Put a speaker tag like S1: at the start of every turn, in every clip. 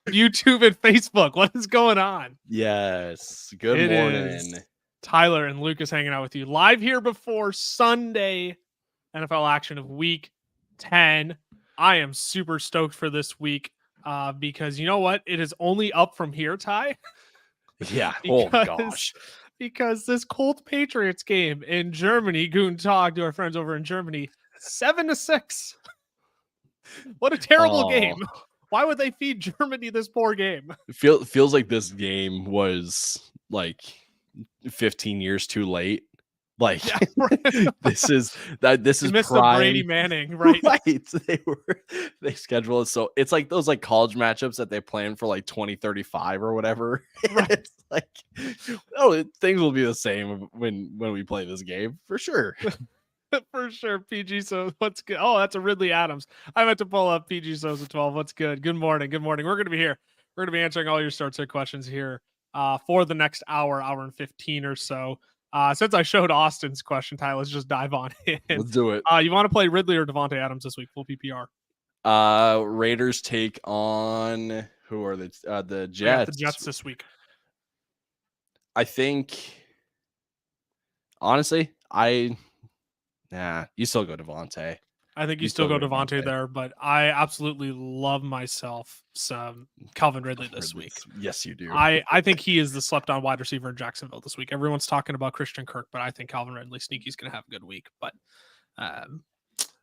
S1: YouTube and Facebook. What is going on?
S2: Yes. Good
S1: It
S2: morning.
S1: is Tyler and Lucas hanging out with you live here before Sunday NFL action of week 10. I am super stoked for this week because you know what? It is only up from here, Ty.
S2: Yeah. Oh
S1: because
S2: gosh.
S1: because this Colt Patriots game in Germany, Guten Tag to our friends over in Germany, 7-6. What a terrible
S2: Oh,
S1: game. Why would they feed Germany this poor game?
S2: feels like this game was like 15 years too late. Like
S1: Yeah, right.
S2: this is
S1: They missed the Brady
S2: prime.
S1: Manning, right?
S2: Right. They schedule it so it's like those like college matchups that they plan for like 2035 or whatever.
S1: Right.
S2: It's like, oh, things will be the same when we play this game for sure.
S1: For sure. PG So what's good? Oh, that's a Ridley Adams. I meant to pull up PG Sosa 12. What's good? Good morning. Good morning. We're going to be here. We're going to be answering all your start set questions here for the next hour and 15 or so. Since I showed Austin's question, Ty, let's just dive on in.
S2: Let's do it.
S1: You want to play Ridley or Devontae Adams this week? Full PPR.
S2: Raiders take on who are they? The Jets.
S1: Yeah, the Jets this week.
S2: I think honestly, you still go Devontae.
S1: I think you still go Devontae there, but I absolutely love myself some Calvin Ridley this week.
S2: Yes, you do.
S1: I think he is the slept-on wide receiver in Jacksonville this week. Everyone's talking about Christian Kirk, but I think Calvin Ridley Sneaky's going to have a good week. But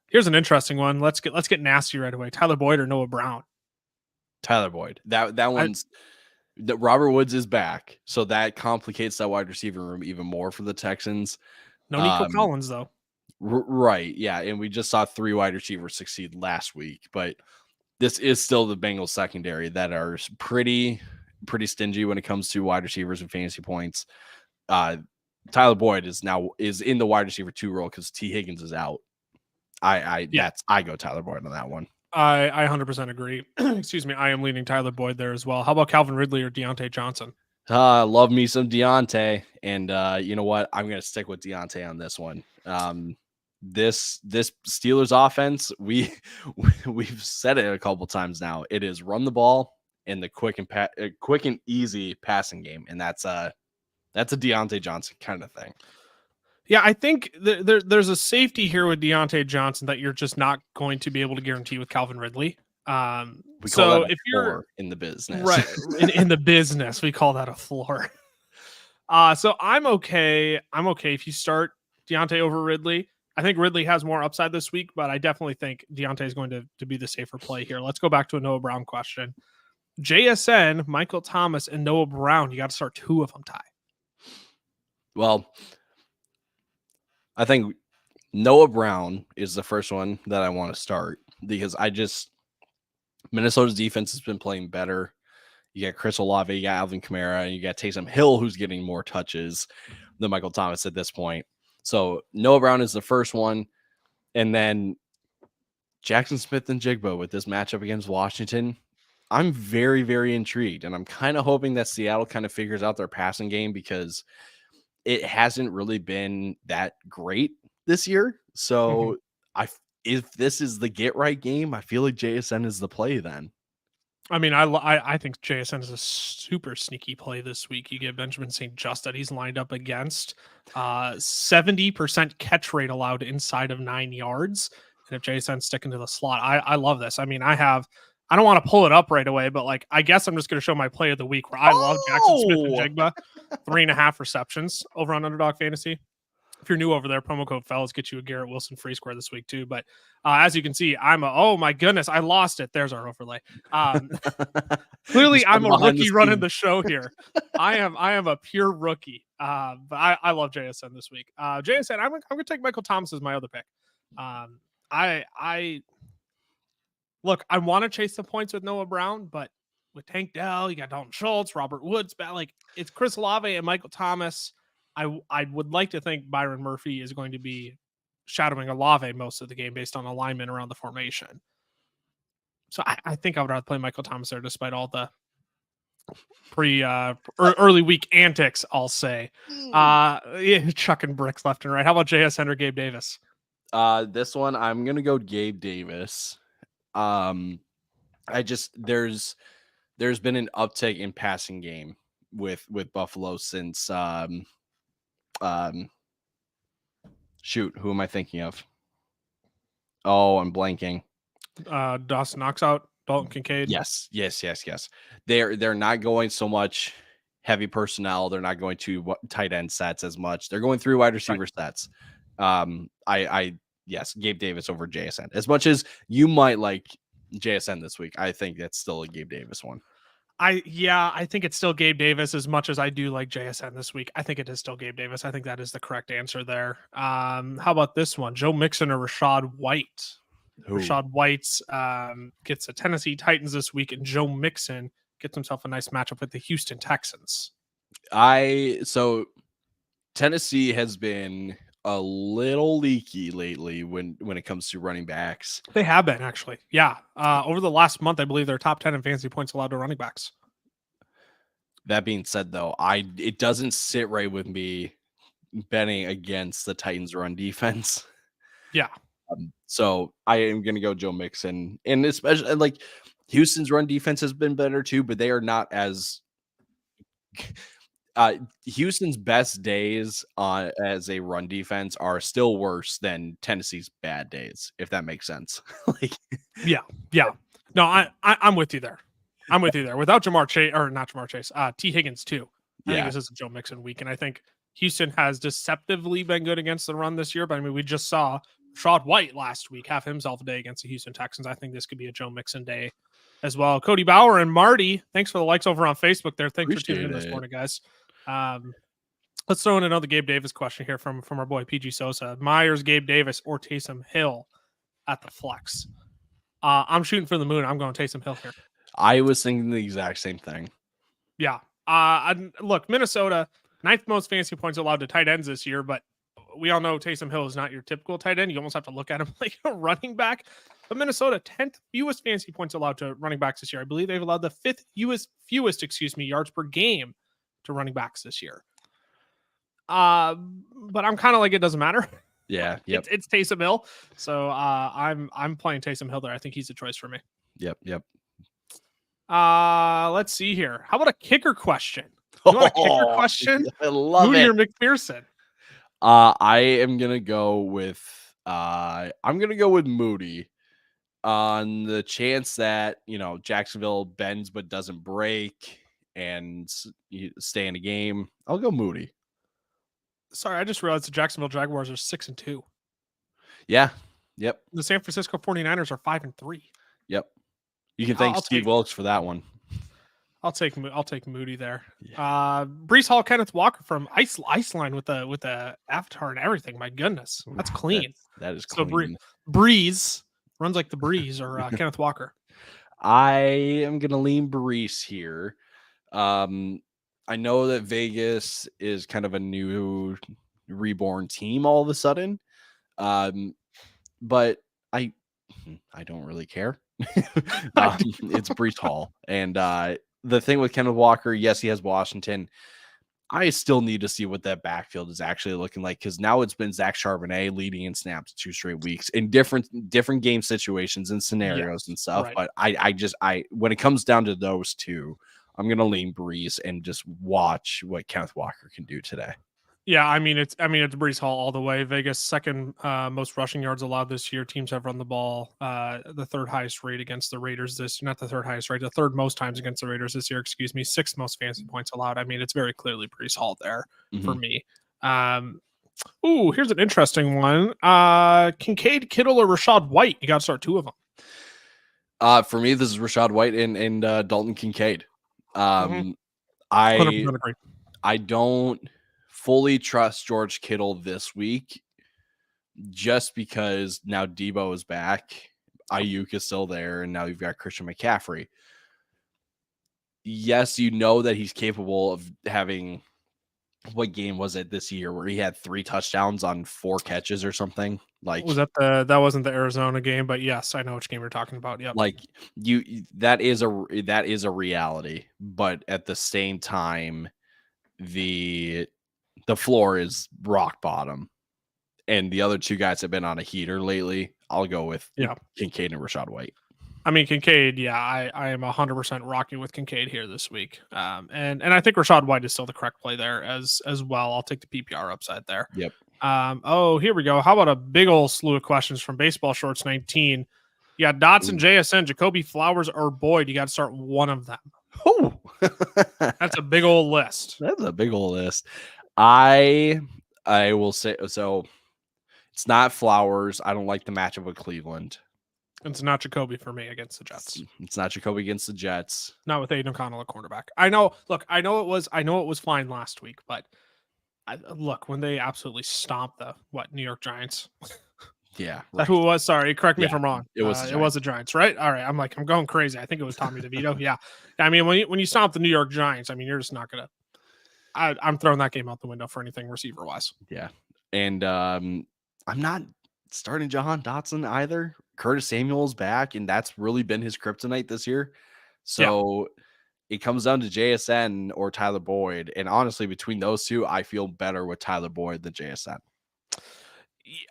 S1: here's an interesting one. Let's get nasty right away. Tyler Boyd or Noah Brown?
S2: Tyler Boyd. That one's Robert Woods is back, so that complicates that wide receiver room even more for the Texans.
S1: No Nico Collins though.
S2: Right, yeah, and we just saw 3 wide receivers succeed last week, but this is still the Bengals secondary that are pretty stingy when it comes to wide receivers and fantasy points. Tyler Boyd is in the wide receiver 2 role because T. Higgins is out. I go Tyler Boyd on that one.
S1: I 100% agree. Excuse me. I am leaning Tyler Boyd there as well. How about Calvin Ridley or Deontay Johnson?
S2: Love me some Deontay, and you know what? I'm going to stick with Deontay on this one. This Steelers offense, we've said it a couple times now. It is run the ball and the quick and easy passing game, and that's a Deontay Johnson kind of thing.
S1: Yeah, I think there's a safety here with Deontay Johnson that you're just not going to be able to guarantee with Calvin Ridley. So if you're
S2: in the business,
S1: right, in the business, we call that a floor. So I'm okay. If you start Deontay over Ridley. I think Ridley has more upside this week, but I definitely think Deontay is going to be the safer play here. Let's go back to a Noah Brown question. JSN, Michael Thomas, and Noah Brown. You got to start 2 of them, Ty.
S2: Well, I think Noah Brown is the first one that I want to start because Minnesota's defense has been playing better. You got Chris Olave, you got Alvin Kamara, and you got Taysom Hill, who's getting more touches than Michael Thomas at this point. So Noah Brown is the first one. And then Jackson Smith and Jigba with this matchup against Washington. I'm very, very intrigued. And I'm kind of hoping that Seattle kind of figures out their passing game because it hasn't really been that great this year. So if this is the get right game, I feel like JSN is the play then.
S1: I mean, I think JSN is a super sneaky play this week. You get Benjamin St. Just that he's lined up against 70% catch rate allowed inside of 9 yards. And if JSN's sticking to the slot, I love this. I mean, I don't want to pull it up right away, but like, I guess I'm just going to show my play of the week where I love Jackson Smith and Jigba, 3.5 receptions over on Underdog Fantasy. If you're new over there, promo code fellas get you a Garrett Wilson free square this week too. But as you can see, oh my goodness, I lost it. There's our overlay. Clearly I'm a rookie running the show here. I am a pure rookie. But I love JSN this week. JSN, I'm going to take Michael Thomas as my other pick. I want to chase the points with Noah Brown, but with Tank Dell, you got Dalton Schultz, Robert Woods, like it's Chris Olave and Michael Thomas. I would like to think Byron Murphy is going to be shadowing Olave most of the game based on alignment around the formation. So I think I would rather play Michael Thomas there despite all the early week antics, I'll say. Chucking bricks left and right. How about JSN or Gabe Davis?
S2: This one, I'm going to go Gabe Davis. There's there's been an uptick in passing game with Buffalo since shoot, who am I thinking of? Oh, I'm blanking.
S1: Dawson knocks out Dalton Kincaid.
S2: Yes. They're not going so much heavy personnel. They're not going to tight end sets as much. They're going through wide receiver sets. Yes, Gabe Davis over JSN. As much as you might like JSN this week, I think that's still a Gabe Davis one.
S1: I think it's still Gabe Davis as much as I do like JSN this week. I think it is still Gabe Davis. I think that is the correct answer there. How about this one? Joe Mixon or Rachaad White?
S2: Ooh.
S1: Rachaad White gets the Tennessee Titans this week, and Joe Mixon gets himself a nice matchup with the Houston Texans.
S2: So Tennessee has been a little leaky lately when it comes to running backs.
S1: They have been, actually. Yeah. Over the last month, I believe they're top 10 in fantasy points allowed to running backs.
S2: That being said, though, it doesn't sit right with me betting against the Titans run defense.
S1: Yeah.
S2: So I am going to go Joe Mixon, and especially like Houston's run defense has been better too, but they are not as Houston's best days as a run defense are still worse than Tennessee's bad days, if that makes sense.
S1: Yeah. No, I'm with you there. Without Jamar Chase, or not Jamar Chase, T. Higgins too. I think this is a Joe Mixon week, and I think Houston has deceptively been good against the run this year. But I mean, we just saw Rachaad White last week have himself a day against the Houston Texans. I think this could be a Joe Mixon day as well. Cody Bauer and Marty, thanks for the likes over on Facebook there. Thanks for tuning in this morning, guys. Let's throw in another Gabe Davis question here from our boy PG Sosa. Myers, Gabe Davis, or Taysom Hill at the flex? I'm shooting for the moon. I'm going Taysom Hill here.
S2: I was thinking the exact same thing.
S1: Yeah. Look, Minnesota, 9th most fantasy points allowed to tight ends this year, but we all know Taysom Hill is not your typical tight end. You almost have to look at him like a running back. But Minnesota, 10th fewest fantasy points allowed to running backs this year. I believe they've allowed the 5th fewest yards per game to running backs this year. But I'm kind of like, it doesn't matter.
S2: Yeah. Yep.
S1: It's Taysom Hill. So I'm playing Taysom Hill there. I think he's a choice for me.
S2: Yep.
S1: Let's see here. How about a kicker question? You want a kicker question?
S2: I love
S1: Moody
S2: it.
S1: or McPherson?
S2: I am gonna go with Moody on the chance that Jacksonville bends but doesn't break and stay in a game. I'll go Moody.
S1: Sorry, I just realized the Jacksonville Jaguars are 6-2.
S2: Yeah. Yep.
S1: The San Francisco 49ers are 5-3.
S2: Yep. You can thank Steve Wilkes for that one.
S1: I'll take Moody there. Yeah. Brees Hall, Kenneth Walker from Iceland with the avatar and everything. My goodness, that's clean.
S2: That is clean.
S1: So Breeze runs like the breeze, or Kenneth Walker.
S2: I am gonna lean Brees here. I know that Vegas is kind of a new reborn team all of a sudden, but I don't really care. It's Brees Hall, and the thing with Kenneth Walker, yes, he has Washington. I still need to see what that backfield is actually looking like, because now it's been Zach Charbonnet leading in snaps 2 straight weeks in different game situations and scenarios and stuff. Right. But I when it comes down to those two, I'm gonna lean Brees and just watch what Kenneth Walker can do today.
S1: Yeah, I mean it's Brees Hall all the way. Vegas second most rushing yards allowed this year. Teams have run the ball the third highest rate against the Raiders the third most times against the Raiders this year. Excuse me, 6th most fantasy points allowed. I mean, it's very clearly Brees Hall there for me. Here's an interesting one: Kincaid, Kittle, or Rachaad White. You got to start 2 of them.
S2: For me, this is Rachaad White and Dalton Kincaid. I don't fully trust George Kittle this week, just because now Debo is back, Ayuk is still there, and now you've got Christian McCaffrey. Yes, you know that he's capable of having, what game was it this year where he had 3 touchdowns on 4 catches or something? Like,
S1: was that wasn't the Arizona game, but yes, I know which game you're talking about. Yep.
S2: Like that is a reality, but at the same time, the floor is rock bottom, and the other 2 guys have been on a heater lately. I'll go with Kincaid and Rachaad White.
S1: I mean, Kincaid, yeah, I am 100% rocking with Kincaid here this week. And I think Rashad White is still the correct play there as well. I'll take the PPR upside there.
S2: Yep.
S1: Oh, here we go. How about a big old slew of questions from Baseball Shorts 19? You got Dotson, JSN, Jacoby Flowers, or Boyd. You got to start one of them.
S2: Oh,
S1: That's a big old list.
S2: That's a big old list. I will say so. It's not Flowers. I don't like the matchup with Cleveland.
S1: It's not Jacoby for me against the Jets.
S2: It's not Jacoby against the Jets.
S1: Not with Aiden O'Connell at cornerback. I know. Look, I know it was fine last week, but look, when they absolutely stomped the New York Giants.
S2: Yeah,
S1: right. That's who it was. Sorry, correct me if I'm wrong.
S2: It was
S1: the Giants, right? All right, I'm going crazy. I think it was Tommy DeVito. Yeah, I mean when you stomp the New York Giants, I mean you're just not gonna. I'm throwing that game out the window for anything receiver wise.
S2: Yeah, and I'm not starting Jahan Dotson either. Curtis Samuel's back, and that's really been his kryptonite this year. So it comes down to JSN or Tyler Boyd. And honestly, between those two, I feel better with Tyler Boyd than JSN.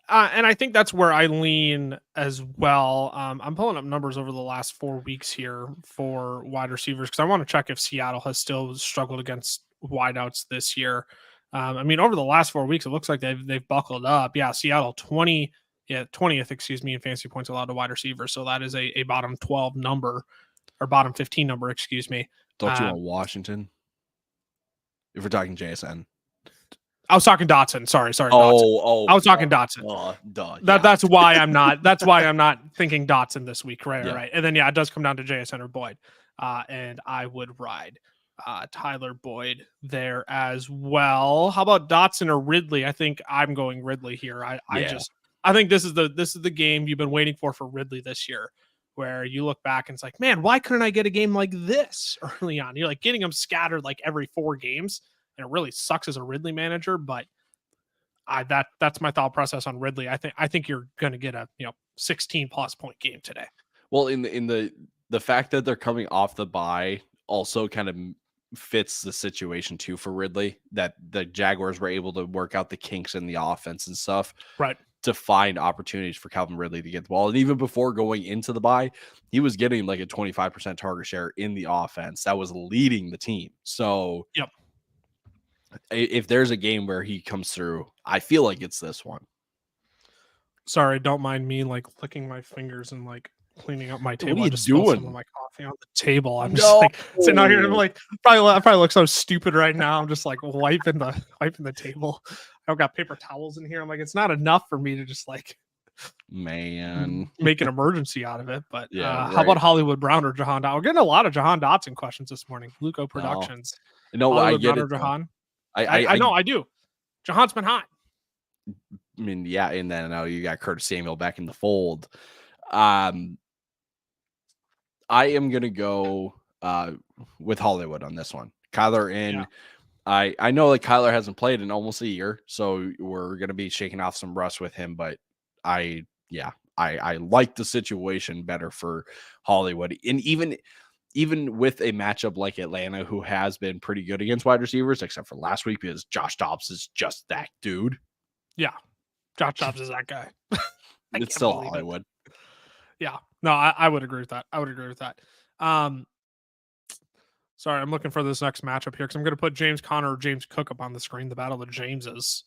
S1: And I think that's where I lean as well. I'm pulling up numbers over the last 4 weeks here for wide receivers because I want to check if Seattle has still struggled against wideouts this year. I mean, over the last 4 weeks, it looks like they've buckled up. Yeah, Seattle 20th, in fantasy points allowed to wide receivers. So that is a bottom 12 number or bottom 15 number, excuse me.
S2: Don't you want Washington? If we're talking JSN.
S1: I was talking Dotson. Sorry.
S2: Oh,
S1: I was talking Dotson. That's why I'm not. That's why I'm not thinking Dotson this week. Right. And then it does come down to JSN or Boyd, and I would ride Tyler Boyd there as well. How about Dotson or Ridley? I think I'm going Ridley here. I think this is the game you've been waiting for Ridley this year, where you look back and it's like, man, why couldn't I get a game like this early on? You're like getting them scattered like every 4 games. And it really sucks as a Ridley manager, but that's my thought process on Ridley. I think you're going to get a 16 plus point game today.
S2: Well, in the fact that they're coming off the bye also kind of fits the situation too for Ridley, that the Jaguars were able to work out the kinks in the offense and stuff,
S1: right,
S2: to find opportunities for Calvin Ridley to get the ball. And even before going into the bye, he was getting like a 25% target share in the offense that was leading the team. So
S1: yep.
S2: If there's a game where he comes through, I feel like it's this one.
S1: Sorry, don't mind me like licking my fingers and like cleaning up my table.
S2: What are you doing?
S1: Some of my coffee on the table. I'm just like sitting out here. I'm like I probably look so stupid right now. I'm just like wiping the table. I've got paper towels in here. I'm like, it's not enough for me to just like make an emergency out of it. But how about Hollywood Brown or Jahan Dotson? We're getting a lot of Jahan Dotson questions this morning. Luco Productions.
S2: No, I get it.
S1: Jahan. I know, I do. Jahan's been hot.
S2: I mean, yeah, and then now you got Curtis Samuel back in the fold. I am gonna go with Hollywood on this one. Kyler in. Yeah. I know that Kyler hasn't played in almost a year, so we're gonna be shaking off some rust with him. But I like the situation better for Hollywood, and even with a matchup like Atlanta, who has been pretty good against wide receivers, except for last week because Josh Dobbs is just that dude.
S1: Yeah, Josh Dobbs is that guy.
S2: It's still Hollywood.
S1: Yeah, no, I would agree with that. Sorry, I'm looking for this next matchup here because I'm going to put James Conner or James Cook up on the screen. The battle of Jameses.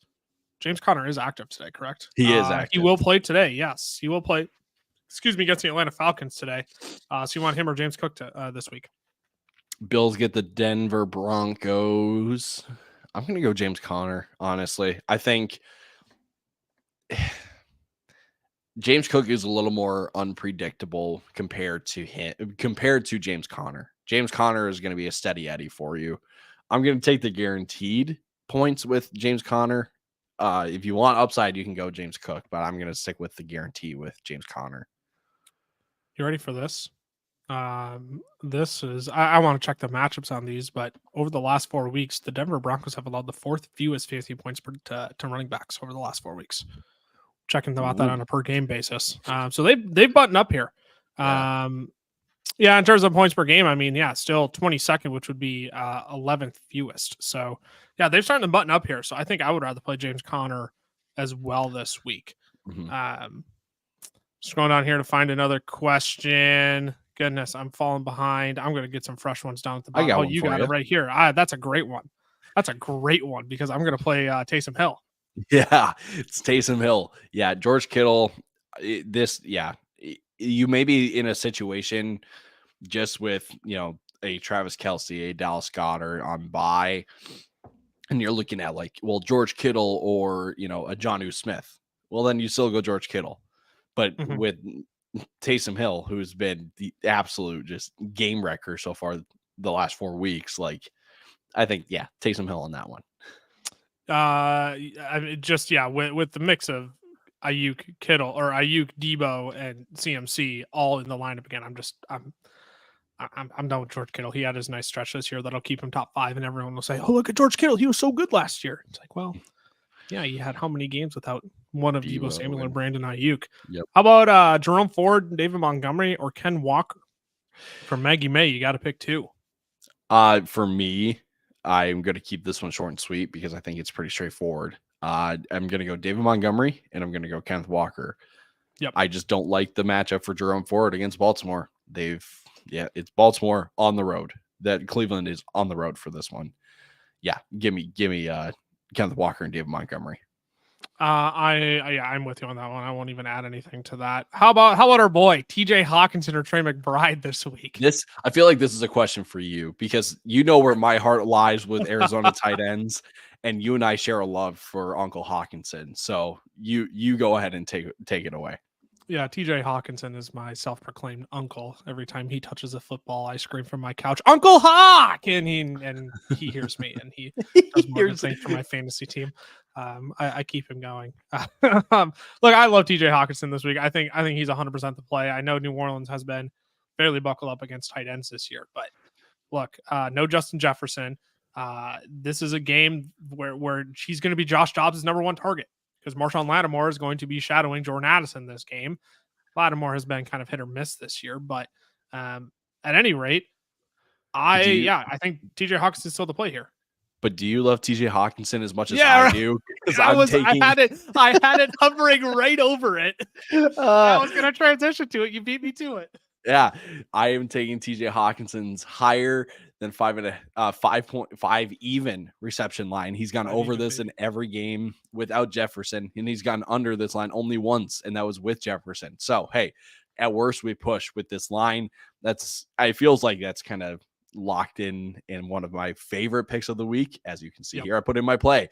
S1: James Conner is active today, correct?
S2: He is active.
S1: He will play today. Yes, he will play. Against the Atlanta Falcons today. So you want him or James Cook this week?
S2: Bills get the Denver Broncos. I'm going to go James Conner, honestly. I think James Cook is a little more unpredictable compared to James Conner. James Conner is going to be a steady Eddie for you. I'm going to take the guaranteed points with James Conner. If you want upside, you can go James Cook, but I'm going to stick with the guarantee with James Conner.
S1: You ready for this? This is I want to check the matchups on these, but over the last 4 weeks, the Denver Broncos have allowed the 4th fewest fantasy points to running backs over the last 4 weeks. Checking them out that on a per game basis. So they've buttoned up here. In terms of points per game, I mean, still 22nd, which would be 11th fewest. So they've started to button up here. So I think I would rather play James Conner as well this week.
S2: Mm-hmm.
S1: Just going down here to find another question. Goodness, I'm falling behind. I'm going to get some fresh ones down at the bottom.
S2: got
S1: Oh,
S2: one
S1: you
S2: for
S1: got
S2: you.
S1: it right here. That's a great one. That's a great one because I'm going to play Taysom Hill.
S2: Yeah, it's Taysom Hill. Yeah, George Kittle. You may be in a situation just with, a Travis Kelce, a Dallas Goedert on bye, and you're looking at like, well, George Kittle or, a Jonnu Smith. Well, then you still go George Kittle. But with Taysom Hill, who's been the absolute just game wrecker so far the last 4 weeks, like, I think, Taysom Hill on that one.
S1: I mean, just with the mix of Ayuk, Kittle, or Ayuk, Debo, and CMC all in the lineup again. I'm done with George Kittle. He had his nice stretch this year that'll keep him top 5, and everyone will say, "Oh, look at George Kittle. He was so good last year." It's like, well, yeah, you had how many games without one of Debo Samuel or Brandon Ayuk?
S2: Yep.
S1: How about Jerome Ford, David Montgomery, or Ken Walker? For Maggie May, you got to pick 2.
S2: For me, I'm going to keep this one short and sweet because I think it's pretty straightforward. I'm going to go David Montgomery, and I'm going to go Kenneth Walker.
S1: Yep.
S2: I just don't like the matchup for Jerome Ford against Baltimore. It's Baltimore on the road. That Cleveland is on the road for this one. Yeah, give me Kenneth Walker and David Montgomery.
S1: I'm with you on that one. I won't even add anything to that. How about our boy TJ Hawkinson or Trey McBride this week?
S2: I feel like this is a question for you because you know where my heart lies with Arizona tight ends, and you and I share a love for Uncle Hawkinson. So you go ahead and take it away.
S1: Yeah, TJ Hawkinson is my self-proclaimed uncle. Every time he touches a football, I scream from my couch, "Uncle Hawk!" And he hears me, and he does more good things for my fantasy team. I keep him going. Look, I love TJ Hawkinson this week. I think he's 100% the play. I know New Orleans has been fairly buckled up against tight ends this year, but look, no Justin Jefferson. This is a game where she's going to be Josh Dobbs' number 1 target, because Marshawn Lattimore is going to be shadowing Jordan Addison this game. Lattimore has been kind of hit or miss this year, but at any rate, I think TJ Hawkinson is still the play here.
S2: But do you love TJ Hawkinson as much as I do? Because
S1: I had it hovering right over it. I was going to transition to it. You beat me to it.
S2: Yeah, I am taking TJ Hawkinson's higher than 5.5 even reception line. He's gone over this in every game without Jefferson, and he's gone under this line only once, and that was with Jefferson. So, hey, at worst, we push with this line. It feels like that's kind of locked in one of my favorite picks of the week. As you can see here, I put in my play,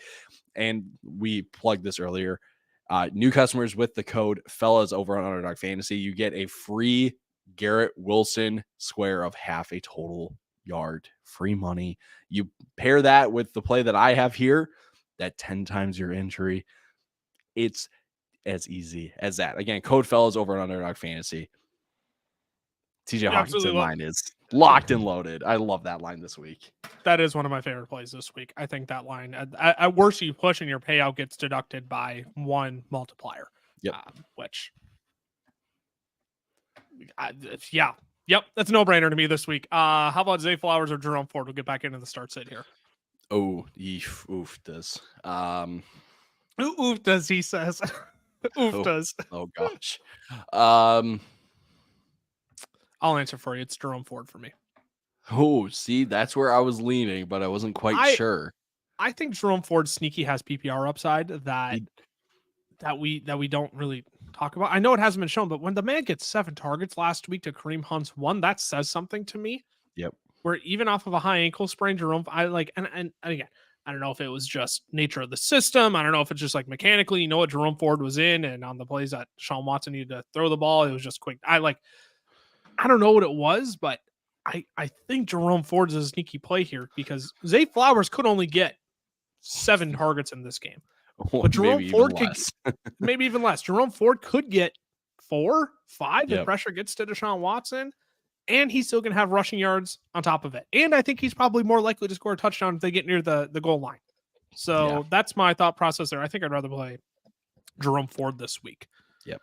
S2: and we plugged this earlier. New customers with the code fellas over on Underdog Fantasy, you get a free Garrett Wilson square of half a total yard, free money. You pair that with the play that I have here, that 10 times your entry. It's as easy as that. Again, code fellas over on Underdog Fantasy. TJ Hawkinson line is locked and loaded. I love that line this week.
S1: That is one of my favorite plays this week. I think that line, at worst, you push and your payout gets deducted by 1 multiplier.
S2: Yep.
S1: Yep. That's a no-brainer to me this week. How about Zay Flowers or Jerome Ford? We'll get back into the start sit here.
S2: Oh, oof does.
S1: Oof does, he says. Oof does.
S2: Oh gosh.
S1: I'll answer for you. It's Jerome Ford for me.
S2: Oh, see, that's where I was leaning, but I wasn't quite sure.
S1: I think Jerome Ford sneaky has PPR upside that we don't really talk about. I know it hasn't been shown, but when the man gets 7 targets last week to Kareem Hunt's 1, that says something to me.
S2: Yep.
S1: Where even off of a high ankle sprain, Jerome, and again, I don't know if it was just nature of the system. I don't know if it's just like mechanically, what Jerome Ford was in, and on the plays that Sean Watson needed to throw the ball, it was just quick. I don't know what it was, but I think Jerome Ford is a sneaky play here because Zay Flowers could only get 7 targets in this game. But Jerome Ford could maybe even less. Jerome Ford could get 4, 5 if pressure gets to Deshaun Watson, and he's still going to have rushing yards on top of it. And I think he's probably more likely to score a touchdown if they get near the goal line. So that's my thought process there. I think I'd rather play Jerome Ford this week.
S2: Yep.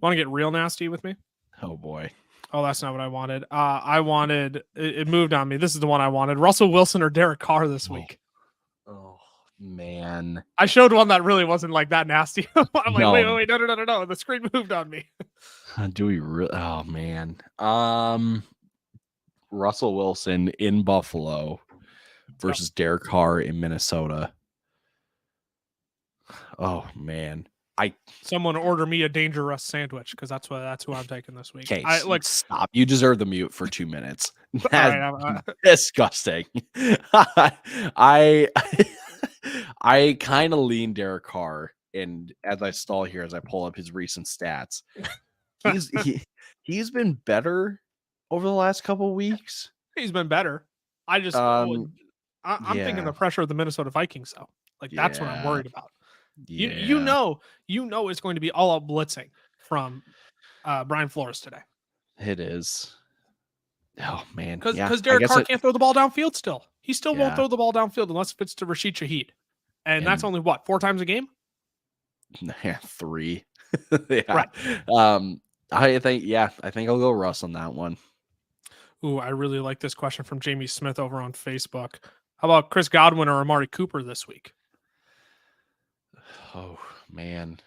S1: Want to get real nasty with me?
S2: Oh boy.
S1: Oh, that's not what I wanted. I wanted it moved on me. This is the one I wanted. Russell Wilson or Derek Carr this week.
S2: Oh, man.
S1: I showed one that really wasn't like that nasty. I'm like,
S2: No.
S1: wait, no. The screen moved on me.
S2: Do we really? Oh man. Russell Wilson in Buffalo versus Derek Carr in Minnesota. Oh man.
S1: Someone order me a Dangerous sandwich because that's who I'm taking this week.
S2: Okay,
S1: I like
S2: stop. You deserve the mute for 2 minutes.
S1: all
S2: That's
S1: right.
S2: disgusting. I I kind of lean Derek Carr, and as I stall here, as I pull up his recent stats, he's been better over the last couple of weeks.
S1: He's been better. I just I'm thinking the pressure of the Minnesota Vikings though. Like that's what I'm worried about.
S2: Yeah.
S1: You know it's going to be all out blitzing from Brian Flores today.
S2: It is. Oh man,
S1: because Derek Carr can't throw the ball downfield. Still, he still won't throw the ball downfield unless it's to Rashid Shaheed, and that's only what 4 times a game.
S2: Yeah, 3.
S1: Right.
S2: I think I'll go Russ on that one.
S1: Ooh, I really like this question from Jamie Smith over on Facebook. How about Chris Godwin or Amari Cooper this week?
S2: Oh man.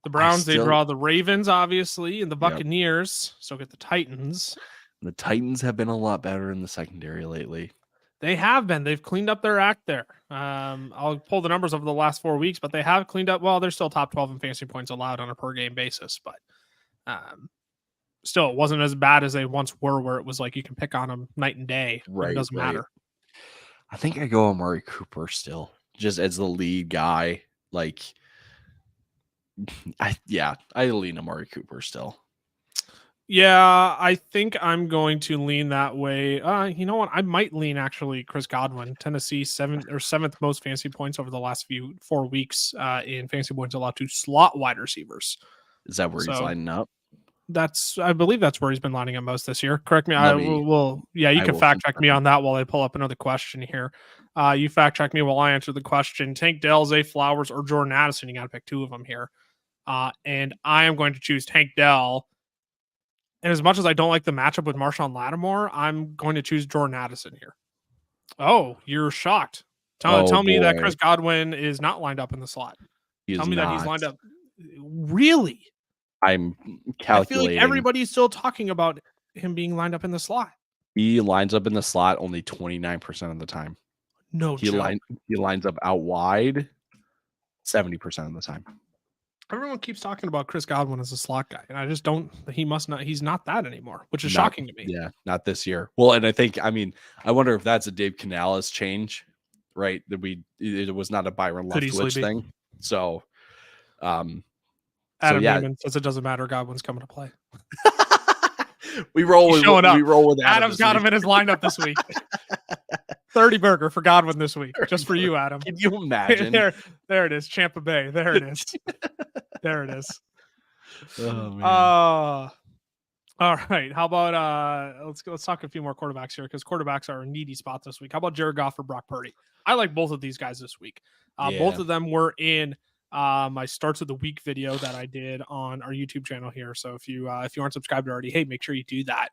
S1: The Browns, they draw the Ravens, obviously, and the Buccaneers. So get the Titans.
S2: The Titans have been a lot better in the secondary lately.
S1: They have been. They've cleaned up their act there. I'll pull the numbers over the last 4 weeks, but they have cleaned up. Well, they're still top 12 in fantasy points allowed on a per game basis, but still, it wasn't as bad as they once were, where it was like you can pick on them night and day. Right, it doesn't matter.
S2: I think I go Amari Cooper still, just as the lead guy. Like, I lean Amari Cooper still.
S1: Yeah, I think I'm going to lean that way. You know what? I might lean actually Chris Godwin. Tennessee 7th most fantasy points over the last 4 weeks in fantasy points allowed to slot wide receivers.
S2: Is that where he's lining up?
S1: I believe that's where he's been lining up most this year. Correct me. You can fact check me on that while I pull up another question here. You fact check me while I answer the question. Tank Dell, Zay Flowers, or Jordan Addison. You got to pick 2 of them here. And I am going to choose Tank Dell. And as much as I don't like the matchup with Marshawn Lattimore, I'm going to choose Jordan Addison here. Oh, you're shocked. Tell me that Chris Godwin is not lined up in the slot. Tell me that he's lined up. Really?
S2: I'm calculating.
S1: I feel like everybody's still talking about him being lined up in the slot.
S2: He lines up in the slot only 29% of the time.
S1: No,
S2: he lines up out wide 70% of the time.
S1: Everyone keeps talking about Chris Godwin as a slot guy, and I just don't. He's not that anymore, which is shocking to me.
S2: Yeah, not this year. Well, and I wonder if that's a Dave Canales change, right? It was not a Byron Leftwich thing. So,
S1: Adam Newman says it doesn't matter. Godwin's coming to play.
S2: we roll with Adam.
S1: Adam's got him in his lineup this week. 30 burger for Godwin this week, just for you, Adam.
S2: Can you imagine?
S1: there it is, Champa Bay. There it is. There it is.
S2: Oh man.
S1: All right. How about let's talk a few more quarterbacks here, because quarterbacks are a needy spot this week. How about Jared Goff or Brock Purdy? I like both of these guys this week. Both of them were in my starts of the week video that I did on our YouTube channel here. So if you aren't subscribed already, hey, make sure you do that.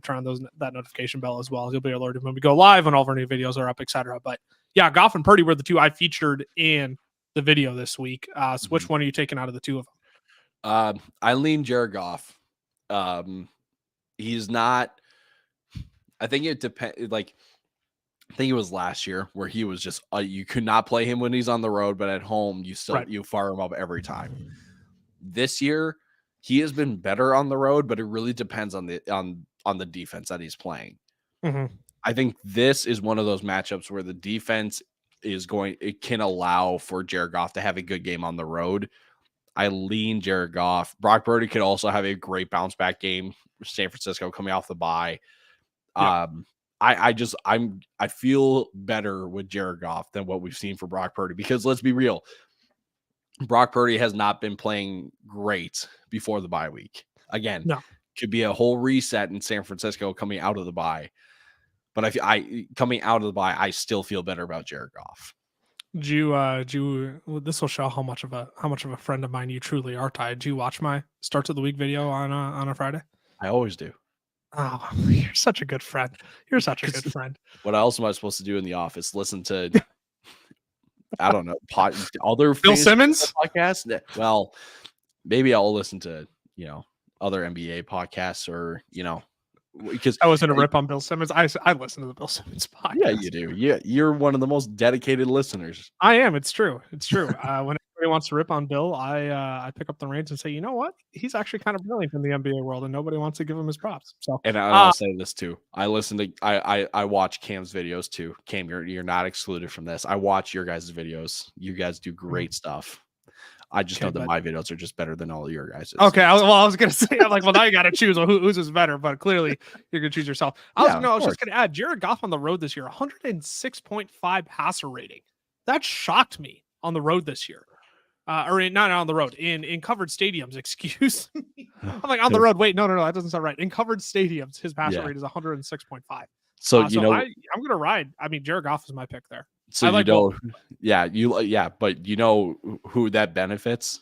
S1: Turn on that notification bell as well. You'll be alerted when we go live and all of our new videos are up, etc. But yeah, Goff and Purdy were the 2 I featured in the video this week. So which one are you taking out of the 2 of them?
S2: I lean Jared Goff. He's not. I think it depends. I think it was last year where he was just you could not play him when he's on the road, but at home you still you fire him up every time. This year he has been better on the road, but it really depends on the defense that he's playing.
S1: Mm-hmm.
S2: I think this is one of those matchups where the defense it can allow for Jared Goff to have a good game on the road. I lean Jared Goff. Brock Purdy could also have a great bounce back game. San Francisco coming off the bye. Yeah. I feel better with Jared Goff than what we've seen for Brock Purdy, because let's be real. Brock Purdy has not been playing great before the bye week. Again, could be a whole reset in San Francisco coming out of the bye. But coming out of the bye, I still feel better about Jared Goff. This will show how much of a friend of mine you truly are, Ty. Did you watch my starts of the week video on a Friday? I always do.
S1: Oh, you're such a good friend. You're such a good friend.
S2: What else am I supposed to do in the office? Listen to, I don't know, other
S1: Bill
S2: fantasy
S1: Simmons?
S2: podcasts? Well, maybe I'll listen to, other NBA podcasts or, because
S1: I wasn't a rip on Bill Simmons. I listen to the Bill Simmons podcast.
S2: yeah, you do. Yeah, you're one of the most dedicated listeners.
S1: I am. It's true. It's true. When everybody wants to rip on Bill, I pick up the reins and say, you know what? He's actually kind of brilliant in the NBA world, and nobody wants to give him his props. So,
S2: And I'll say this too. I listen to I watch Cam's videos too. Cam, you're not excluded from this. I watch your guys' videos. You guys do great stuff. I just know that my videos are just better than all of your guys'.
S1: Okay, I was gonna say, I'm like, well, now you got to choose whose is better, but clearly you're gonna choose yourself. I was just gonna add, Jared Goff on the road this year, 106.5 passer rating. That shocked me on the road this year, not on the road in covered stadiums. Excuse me. I'm like on the road. Wait, no, that doesn't sound right. In covered stadiums, his passer rate is 106.5.
S2: So
S1: I'm gonna ride. I mean, Jared Goff is my pick there.
S2: So but you know who that benefits,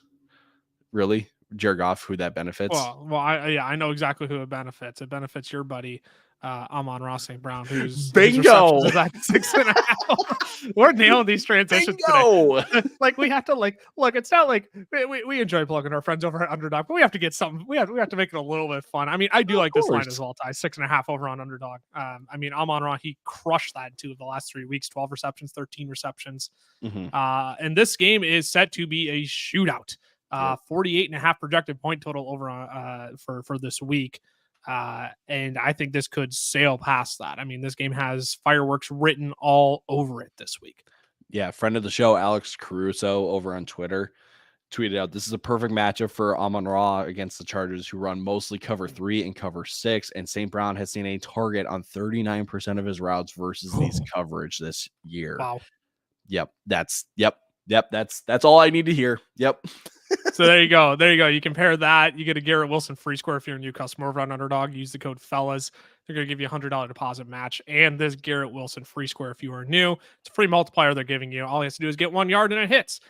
S2: really, Jared Goff, who that benefits.
S1: I know exactly who it benefits. It benefits your buddy, Amon-Ra St. Brown, who's
S2: bingo.
S1: Who's at 6.5. We're nailing these transitions
S2: bingo.
S1: Today. Like we have to look. It's not like we enjoy plugging our friends over at Underdog, but we have to get something. We have to make it a little bit fun. I mean, I do like this line as well. Ty 6.5 over on Underdog. I mean, Amon-Ra, he crushed that in 2 of the last 3 weeks. 12 receptions, 13 receptions. And this game is set to be a shootout. 48.5 projected point total over for this week. And I think this could sail past that. I mean, this game has fireworks written all over it this week.
S2: Yeah, friend of the show, Alex Caruso over on Twitter, tweeted out, this is a perfect matchup for Amon-Ra against the Chargers, who run mostly cover 3 and cover 6. And St. Brown has seen a target on 39% of his routes versus these coverage this year.
S1: Wow.
S2: Yep. That's all I need to hear. Yep.
S1: So there you go. You compare that. You get a Garrett Wilson free square if you're a new customer over on Underdog. Use the code fellas. They're going to give you $100 deposit match. And this Garrett Wilson free square if you are new. It's a free multiplier they're giving you. All you have to do is get 1 yard and it hits.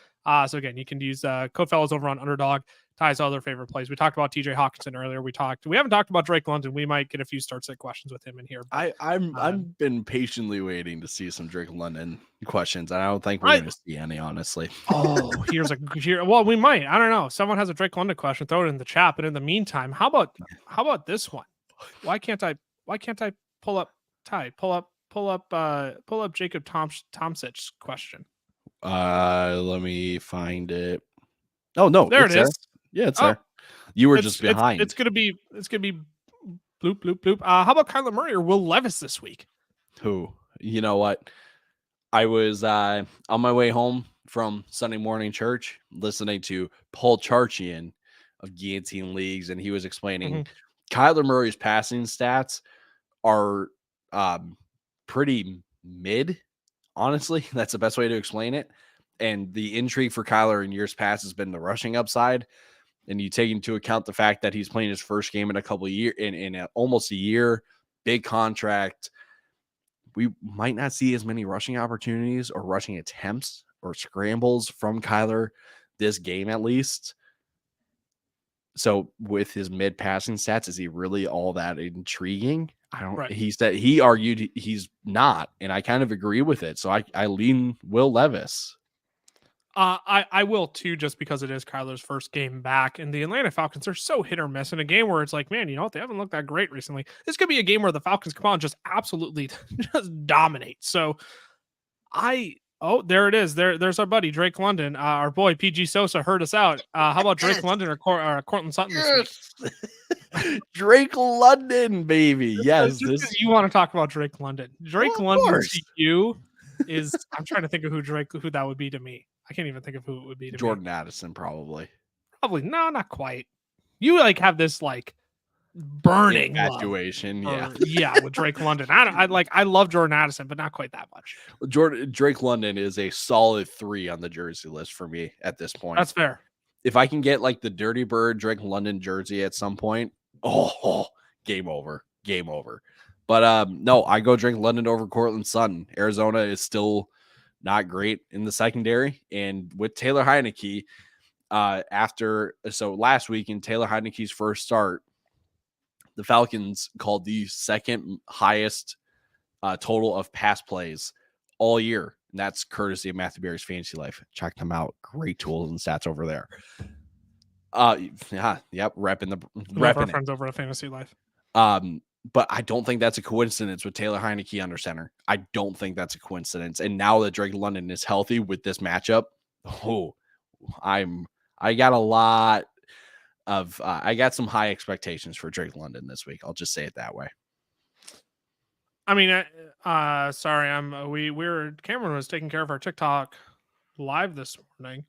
S1: So again, you can use code fellas over on Underdog. Ty's other favorite plays. We talked about TJ Hawkinson earlier. We haven't talked about Drake London. We might get a few start set questions with him in here.
S2: But, I've been patiently waiting to see some Drake London questions. And I don't think we're going to see any, honestly.
S1: Well, we might. I don't know. Someone has a Drake London question. Throw it in the chat. But in the meantime, how about this one? Why can't I pull up Ty? Pull up Jacob Tomsich's question.
S2: Let me find it. Oh no,
S1: there it is.
S2: Yeah, it's there. You were just behind.
S1: It's gonna be bloop bloop bloop. How about Kyler Murray or Will Levis this week?
S2: Who? You know what? I was on my way home from Sunday morning church listening to Paul Charchian of Guillotine Leagues, and he was explaining Kyler Murray's passing stats are pretty mid. Honestly, that's the best way to explain it. And the intrigue for Kyler in years past has been the rushing upside. And you take into account the fact that he's playing his first game in a couple of years, in almost a year, big contract. We might not see as many rushing opportunities or rushing attempts or scrambles from Kyler this game, at least. So with his mid passing stats, is he really all that intriguing? I don't. Right. He argued he's not, and I kind of agree with it. So I lean Will Levis.
S1: I will too, just because it is Kyler's first game back, and the Atlanta Falcons are so hit or miss in a game where it's like, man, you know what? They haven't looked that great recently. This could be a game where the Falcons come on and just absolutely just dominate. So there it is. There's our buddy Drake London. Our boy PG Sosa heard us out. How about Drake London or Cortland Sutton this week?
S2: Drake London, baby. Yes.
S1: You want to talk about Drake London. Drake London to you is, I'm trying to think of who that would be to me. I can't even think of who it would be to
S2: Jordan
S1: me.
S2: Addison, probably.
S1: No, not quite. You have this burning
S2: infatuation,
S1: with Drake London. I love Jordan Addison, but not quite that much.
S2: Drake London is a solid 3 on the jersey list for me at this point.
S1: That's fair.
S2: If I can get the Dirty Bird Drake London jersey at some point, game over. But no, I go Drake London over Cortland Sutton. Arizona is still not great in the secondary, and with Taylor Heineke, last week in Taylor Heineke's first start, the Falcons called the second highest total of pass plays all year. And that's courtesy of Matthew Berry's Fantasy Life. Check them out. Great tools and stats over there. Yep,
S1: Love our friends over at Fantasy Life.
S2: But I don't think that's a coincidence with Taylor Heineke under center. I don't think that's a coincidence. And now that Drake London is healthy with this matchup, I got a lot of I got some high expectations for Drake London this week. I'll just say it that way.
S1: I mean, sorry, Cameron was taking care of our TikTok live this morning,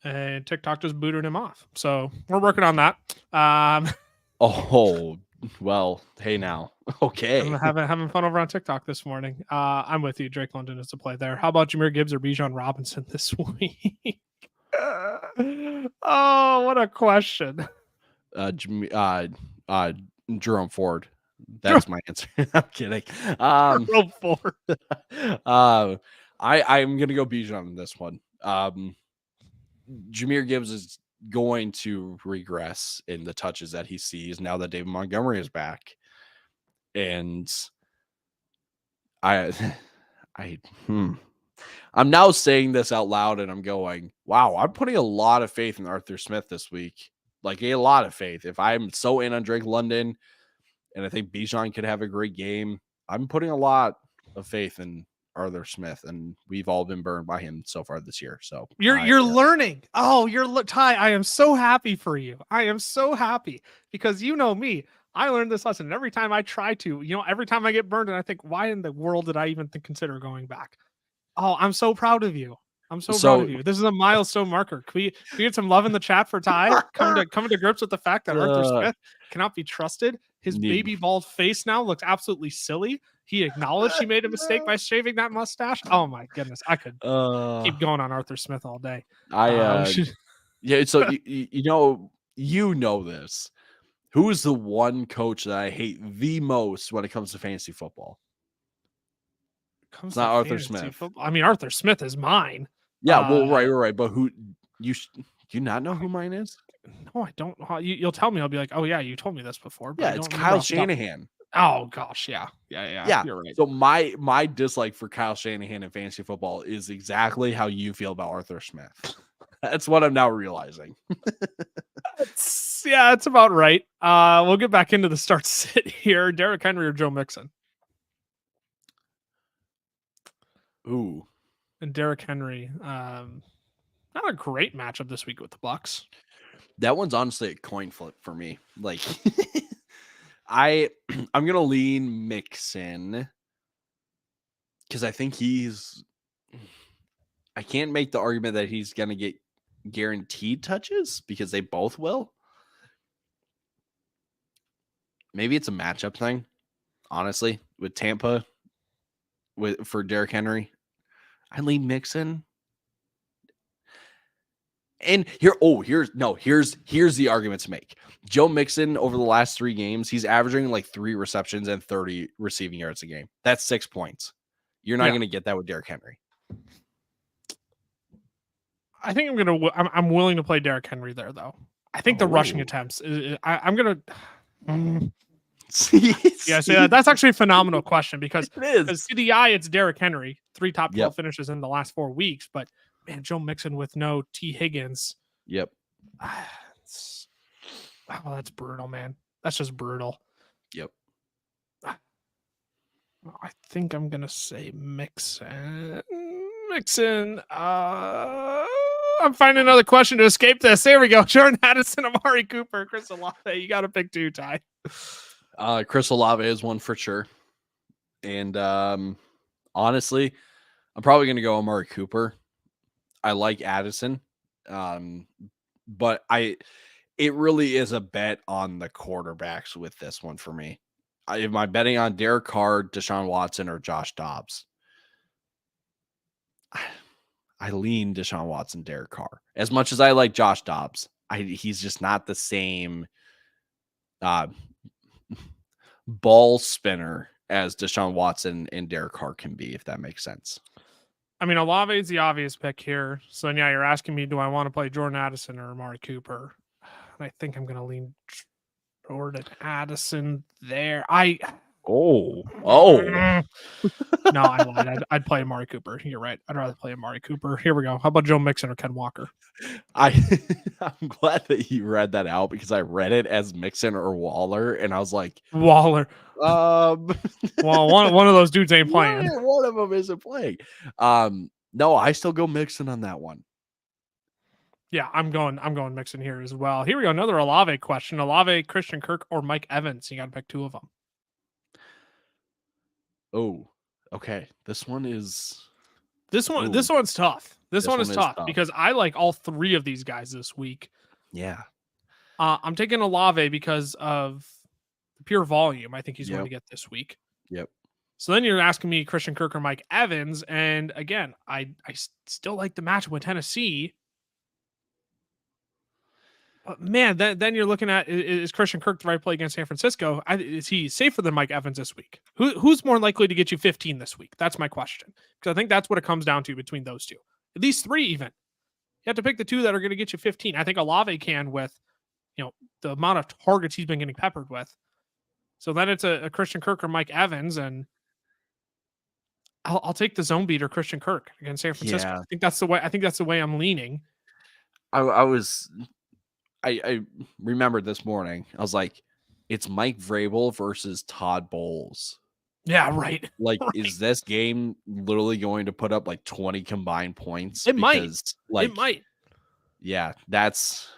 S1: and TikTok just booted him off. So we're working on that.
S2: Oh, well, hey now. Okay.
S1: I'm having fun over on TikTok this morning. I'm with you. Drake London is a play there. How about Jahmyr Gibbs or Bijan Robinson this week? Oh, what a question.
S2: Jerome Ford. That's my answer. I'm kidding.
S1: Jerome Ford.
S2: I'm gonna go Bijan on this one. Jahmyr Gibbs is going to regress in the touches that he sees now that David Montgomery is back. And I'm now saying this out loud and I'm going, wow, I'm putting a lot of faith in Arthur Smith this week. Like a lot of faith. If I'm so in on Drake London and I think Bijan could have a great game, I'm putting a lot of faith in Arthur Smith, and we've all been burned by him so far this year. So
S1: you're learning. Oh, Ty. I am so happy for you. I am so happy because you know me. I learned this lesson. And every time I try to, every time I get burned, and I think, why in the world did I even consider going back? Oh, I'm so proud of you. I'm so proud of you. This is a milestone marker. Can we get some love in the chat for Ty? Coming to grips with the fact that Arthur Smith cannot be trusted. His baby bald face now looks absolutely silly. He acknowledged he made a mistake by shaving that mustache. Oh my goodness, I could keep going on Arthur Smith all day.
S2: Yeah. So you know this. Who is the one coach that I hate the most when it comes to fantasy football? It's not Arthur Smith.
S1: I mean, Arthur Smith is mine.
S2: Yeah, well, right. But who do you not know who mine is?
S1: No, I don't. You'll tell me. I'll be like, oh yeah, you told me this before. But
S2: yeah, it's Kyle Shanahan.
S1: Oh gosh, yeah. You're right.
S2: So my dislike for Kyle Shanahan in fantasy football is exactly how you feel about Arthur Smith. That's what I'm now realizing.
S1: It's about right. We'll get back into the start sit here. Derrick Henry or Joe Mixon?
S2: Ooh.
S1: And Derrick Henry, not a great matchup this week with the Bucs.
S2: That one's honestly a coin flip for me. Like, I'm gonna lean Mixon because I think I can't make the argument that he's gonna get guaranteed touches because they both will. Maybe it's a matchup thing, honestly, with Tampa for Derrick Henry. I lean Mixon. And here's the argument to make. Joe Mixon over the last 3 games, he's averaging like 3 receptions and 30 receiving yards a game. That's 6 points. You're not going to get that with Derrick Henry.
S1: I think I'm willing to play Derrick Henry there though. I think the rushing attempts I'm going to that's actually a phenomenal question because CDI it's Derrick Henry, 3 top 12 finishes in the last 4 weeks, but man, Joe Mixon with no T. Higgins.
S2: Yep.
S1: That's brutal, man. That's just brutal.
S2: Yep.
S1: I think I'm gonna say Mixon. I'm finding another question to escape this. There we go. Jordan Addison, Amari Cooper, Chris Olave. You got to pick 2, Ty.
S2: Chris Olave is one for sure. And honestly, I'm probably going to go Amari Cooper. I like Addison. But it really is a bet on the quarterbacks with this one for me. Am I betting on Derek Carr, Deshaun Watson, or Josh Dobbs? I lean Deshaun Watson, Derek Carr. As much as I like Josh Dobbs, he's just not the same ball spinner as Deshaun Watson and Derek Carr can be, if that makes sense.
S1: I mean, Olave is the obvious pick here. So then, you're asking me, do I want to play Jordan Addison or Amari Cooper? And I think I'm going to lean Jordan Addison there.
S2: Oh.
S1: No, I lied. I'd play Amari Cooper. You're right. I'd rather play Amari Cooper. Here we go. How about Joe Mixon or Ken Walker?
S2: I'm glad that you read that out because I read it as Mixon or Waller, and I was like,
S1: Waller.
S2: um,
S1: Well, one of those dudes ain't playing.
S2: one of them isn't playing. No, I still go Mixon on that one.
S1: Yeah, I'm going Mixon here as well. Here we go. Another Olave question. Olave, Christian Kirk, or Mike Evans. You got to pick two of them.
S2: Oh, okay. This one's
S1: tough. This one is tough
S2: tough.
S1: because I like all three of these guys this week.
S2: Yeah.
S1: I'm taking Olave because of the pure volume I think he's going to get this week.
S2: Yep.
S1: So then you're asking me Christian Kirk or Mike Evans, and again, I still like the matchup with Tennessee. But man, then you're looking at, is Christian Kirk the right play against San Francisco? Is he safer than Mike Evans this week? Who's more likely to get you 15 this week? That's my question. Because I think that's what it comes down to between those two. These three even. You have to pick the two that are going to get you 15. I think Olave can with, the amount of targets he's been getting peppered with. So then it's a Christian Kirk or Mike Evans, and I'll take the zone beater Christian Kirk against San Francisco. Yeah. I think that's the way I'm leaning.
S2: I remembered this morning. I was like, it's Mike Vrabel versus Todd Bowles.
S1: Yeah, right.
S2: Like, right. Is this game literally going to put up like 20 combined points?
S1: It might.
S2: Yeah, that's.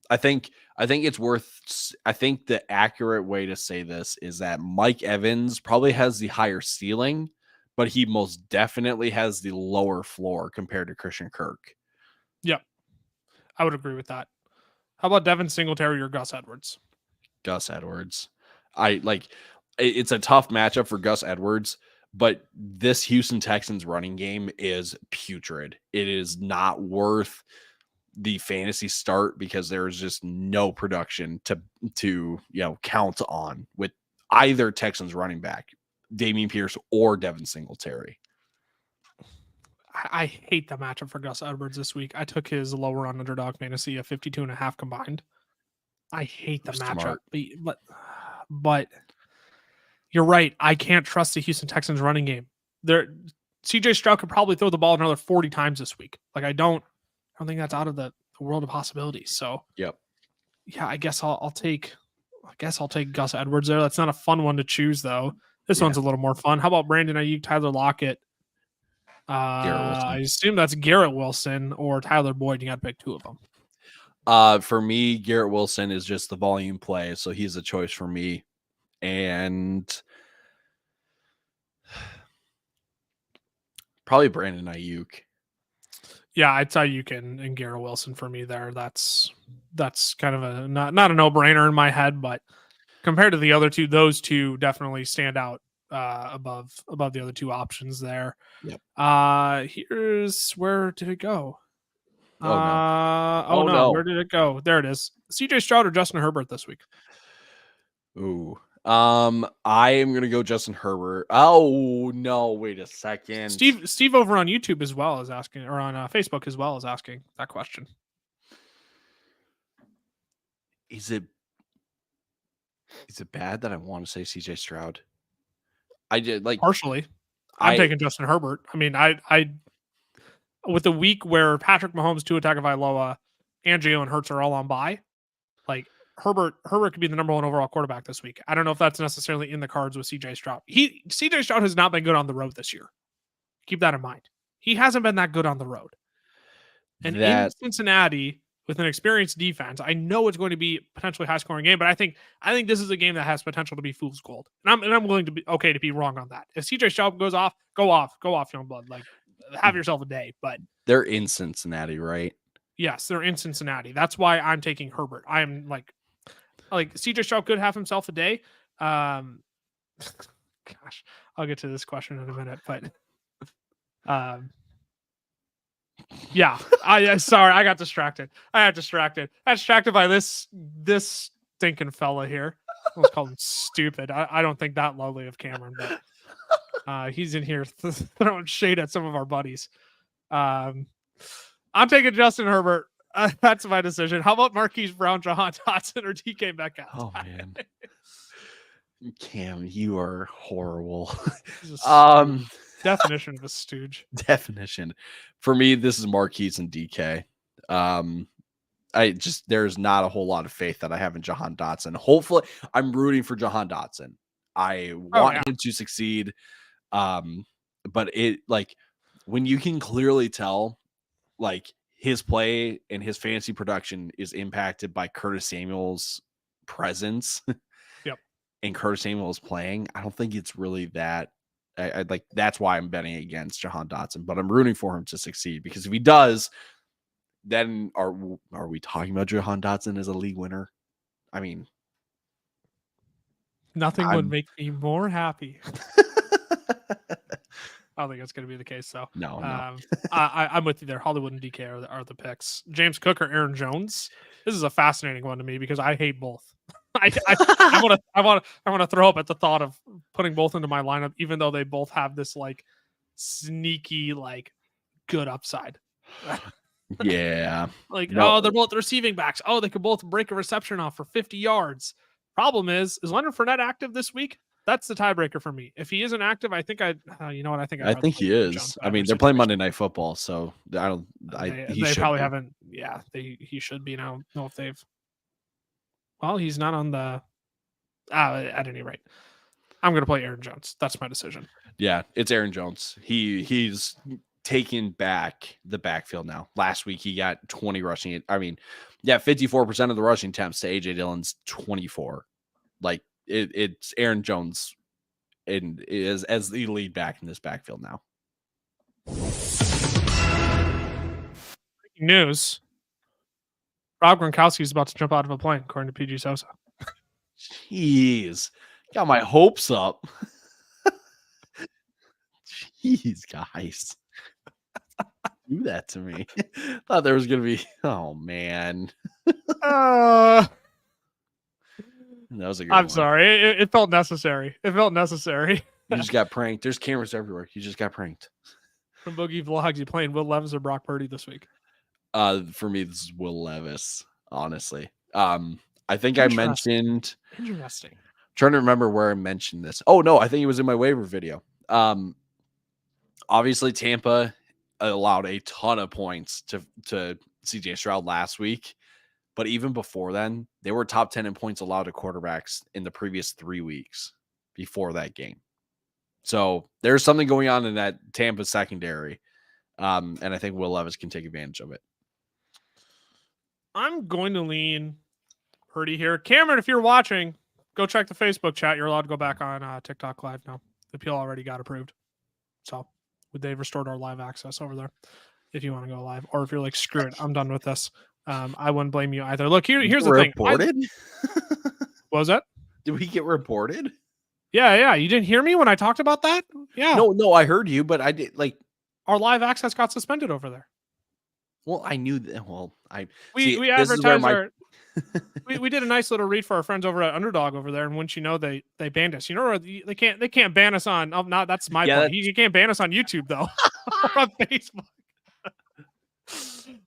S2: I think it's worth. I think the accurate way to say this is that Mike Evans probably has the higher ceiling, but he most definitely has the lower floor compared to Christian Kirk.
S1: Yep, I would agree with that. How about Devin Singletary or Gus Edwards?
S2: Gus Edwards. It's a tough matchup for Gus Edwards, but this Houston Texans running game is putrid. It is not worth the fantasy start because there's just no production to count on with either Texans running back, Dameon Pierce or Devin Singletary.
S1: I hate the matchup for Gus Edwards this week. I took his lower on underdog fantasy of 52.5 combined. I hate the matchup, but you're right. I can't trust the Houston Texans running game. CJ Stroud could probably throw the ball another 40 times this week. Like I don't think that's out of the world of possibilities. So
S2: yep.
S1: Yeah, I guess I'll take Gus Edwards there. That's not a fun one to choose though. This one's a little more fun. How about Brandon Ayuk, Tyler Lockett? I assume that's Garrett Wilson or Tyler Boyd. You got to pick two of them.
S2: For me, Garrett Wilson is just the volume play, so he's a choice for me. And probably Brandon Ayuk.
S1: Yeah, I'd say Ayuk and Garrett Wilson for me there. That's kind of a not a no-brainer in my head, but compared to the other two, those two definitely stand out above the other two options there.
S2: Yep.
S1: Here's where did it go?
S2: Oh, no.
S1: Where did it go? There it is. CJ Stroud or Justin Herbert this week?
S2: Ooh. I am gonna go Justin Herbert. Oh no, wait a second.
S1: Steve over on YouTube as well is asking, or on Facebook as well is asking that question.
S2: Is it bad that I want to say CJ Stroud? I did
S1: partially. I'm taking Justin Herbert. I mean, I with a week where Patrick Mahomes, Tua Tagovailoa, and Jalen Hurts are all on bye, like Herbert could be the number one overall quarterback this week. I don't know if that's necessarily in the cards with CJ Stroud. CJ Stroud has not been good on the road this year. Keep that in mind. He hasn't been that good on the road. And in Cincinnati, with an experienced defense, I know it's going to be a potentially high scoring game, but I think this is a game that has potential to be fool's gold. And I'm willing to be okay to be wrong on that. If CJ Stroud goes off, go off, young blood. Like have yourself a day. But
S2: they're in Cincinnati, right?
S1: Yes, they're in Cincinnati. That's why I'm taking Herbert. I'm like CJ Stroud could have himself a day. Gosh, I'll get to this question in a minute, but yeah, sorry, I got distracted. I got distracted by this stinking fella here. I was calling him stupid. I don't think that lovely of Cameron, but he's in here throwing shade at some of our buddies. I'm taking Justin Herbert. That's my decision. How about Marquise Brown, Jahan Dotson, or DK Metcalf?
S2: Oh man, Cam, you are horrible.
S1: He's a stooge. Definition of a stooge.
S2: Definition for me. This is Marquise and DK. There's not a whole lot of faith that I have in Jahan Dotson. Hopefully, I'm rooting for Jahan Dotson. I want him to succeed. But it like when you can clearly tell, like his play and his fantasy production is impacted by Curtis Samuel's presence.
S1: Yep.
S2: And Curtis Samuel is playing. I don't think it's really that. I like that's why I'm betting against Jahan Dotson, but I'm rooting for him to succeed because if he does, then are we talking about Jahan Dotson as a league winner? I mean,
S1: nothing would make me more happy. I don't think that's going to be the case, though.
S2: No.
S1: I'm with you there. Hollywood and DK are the picks. James Cook or Aaron Jones. This is a fascinating one to me because I hate both. I want to throw up at the thought of putting both into my lineup, even though they both have this like sneaky like good upside.
S2: Yeah.
S1: Like, no. Oh, they're both receiving backs. Oh, they could both break a reception off for 50 yards. Problem is Leonard Fournette active this week? That's the tiebreaker for me. If he isn't active, I think you know what? I think
S2: he is. I mean, they're playing Monday Night Football, so I don't. They
S1: probably haven't. Yeah, he should be now. Know if they've. Well, he's not on the. At any rate, I'm going to play Aaron Jones. That's my decision.
S2: Yeah, it's Aaron Jones. He's taking back the backfield now. Last week he got 20 rushing. I mean, 54% of the rushing attempts to AJ Dillon's 24. Like it's Aaron Jones and is as the lead back in this backfield now.
S1: Breaking news. Rob Gronkowski is about to jump out of a plane, according to PG Sosa.
S2: Jeez. Got my hopes up. Jeez, guys. Do that to me. Thought there was going to be... Oh, man.
S1: That
S2: was a good
S1: I'm
S2: one.
S1: sorry. It felt necessary. You
S2: just got pranked. There's cameras everywhere. You just got pranked.
S1: From Boogie Vlogs, you playing Will Levis or Brock Purdy this week?
S2: For me, this is Will Levis, honestly. I think I mentioned...
S1: Interesting.
S2: Trying to remember where I mentioned this. Oh, no, I think it was in my waiver video. Obviously, Tampa allowed a ton of points to CJ Stroud last week. But even before then, they were top 10 in points allowed to quarterbacks in the previous 3 weeks before that game. So there's something going on in that Tampa secondary. And I think Will Levis can take advantage of it.
S1: I'm going to lean Purdy here. Cameron, if you're watching, go check the Facebook chat. You're allowed to go back on TikTok Live now. The appeal already got approved. So they've restored our live access over there if you want to go live. Or if you're like, screw it, I'm done with this. I wouldn't blame you either. Look, here's the thing.
S2: Reported?
S1: What was that?
S2: Did we get reported?
S1: Yeah. You didn't hear me when I talked about that? Yeah.
S2: No, I heard you, but I did
S1: our live access got suspended over there.
S2: Well, I knew that. Well,
S1: we advertised we did a nice little read for our friends over at Underdog over there, and once you know they banned us. You know, they can't ban us on. Oh, no, that's my point. You can't ban us on YouTube though, or on Facebook.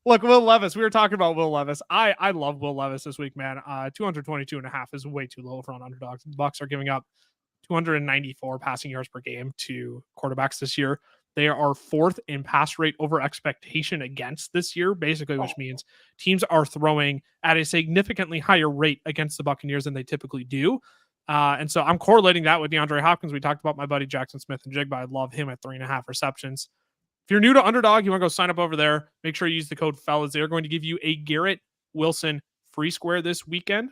S1: Look, Will Levis. We were talking about Will Levis. I love Will Levis this week, man. 222.5 is way too low for an Underdog. The Bucs are giving up 294 passing yards per game to quarterbacks this year. They are fourth in pass rate over expectation against this year, basically, which means teams are throwing at a significantly higher rate against the Buccaneers than they typically do. And so I'm correlating that with DeAndre Hopkins. We talked about my buddy Jackson Smith and Jigba. I love him at 3.5 receptions. If you're new to Underdog, you want to go sign up over there. Make sure you use the code FELLAS. They're going to give you a Garrett Wilson free square this weekend.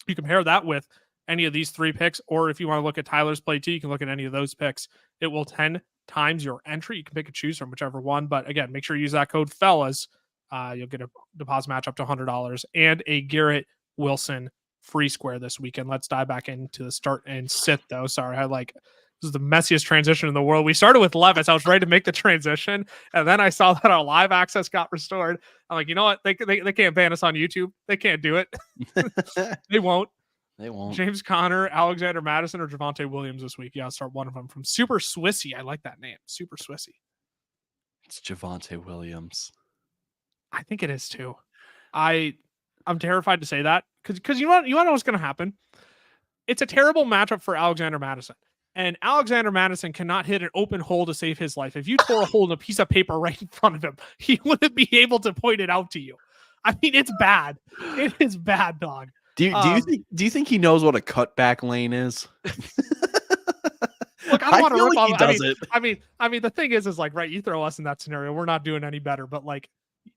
S1: You can pair that with any of these 3 picks, or if you want to look at Tyler's play too, you can look at any of those picks. It will 10 times your entry. You can pick and choose from whichever one, but again, make sure you use that code FELLAS. You'll get a deposit match up to $100 and a Garrett Wilson free square this weekend. Let's dive back into the start and sit though. Sorry, this is the messiest transition in the world. We started with Levis. I was ready to make the transition, and then I saw that our live access got restored. I'm like, you know what? They can't ban us on YouTube. They can't do it. They won't.
S2: They won't.
S1: James Conner, Alexander Madison, or Javonte Williams this week. Yeah, I'll start one of them from Super Swissy. I like that name. Super Swissy.
S2: It's Javonte Williams.
S1: I think it is too. I'm terrified to say that because you want to know what's going to happen. It's a terrible matchup for Alexander Madison. And Alexander Madison cannot hit an open hole to save his life. If you tore a hole in a piece of paper right in front of him, he wouldn't be able to point it out to you. I mean, it's bad. It is bad, dog.
S2: Do you think he knows what a cutback lane is?
S1: Look, I don't want to rip off.
S2: He does it.
S1: I mean, the thing is like, right, you throw us in that scenario, we're not doing any better. But like,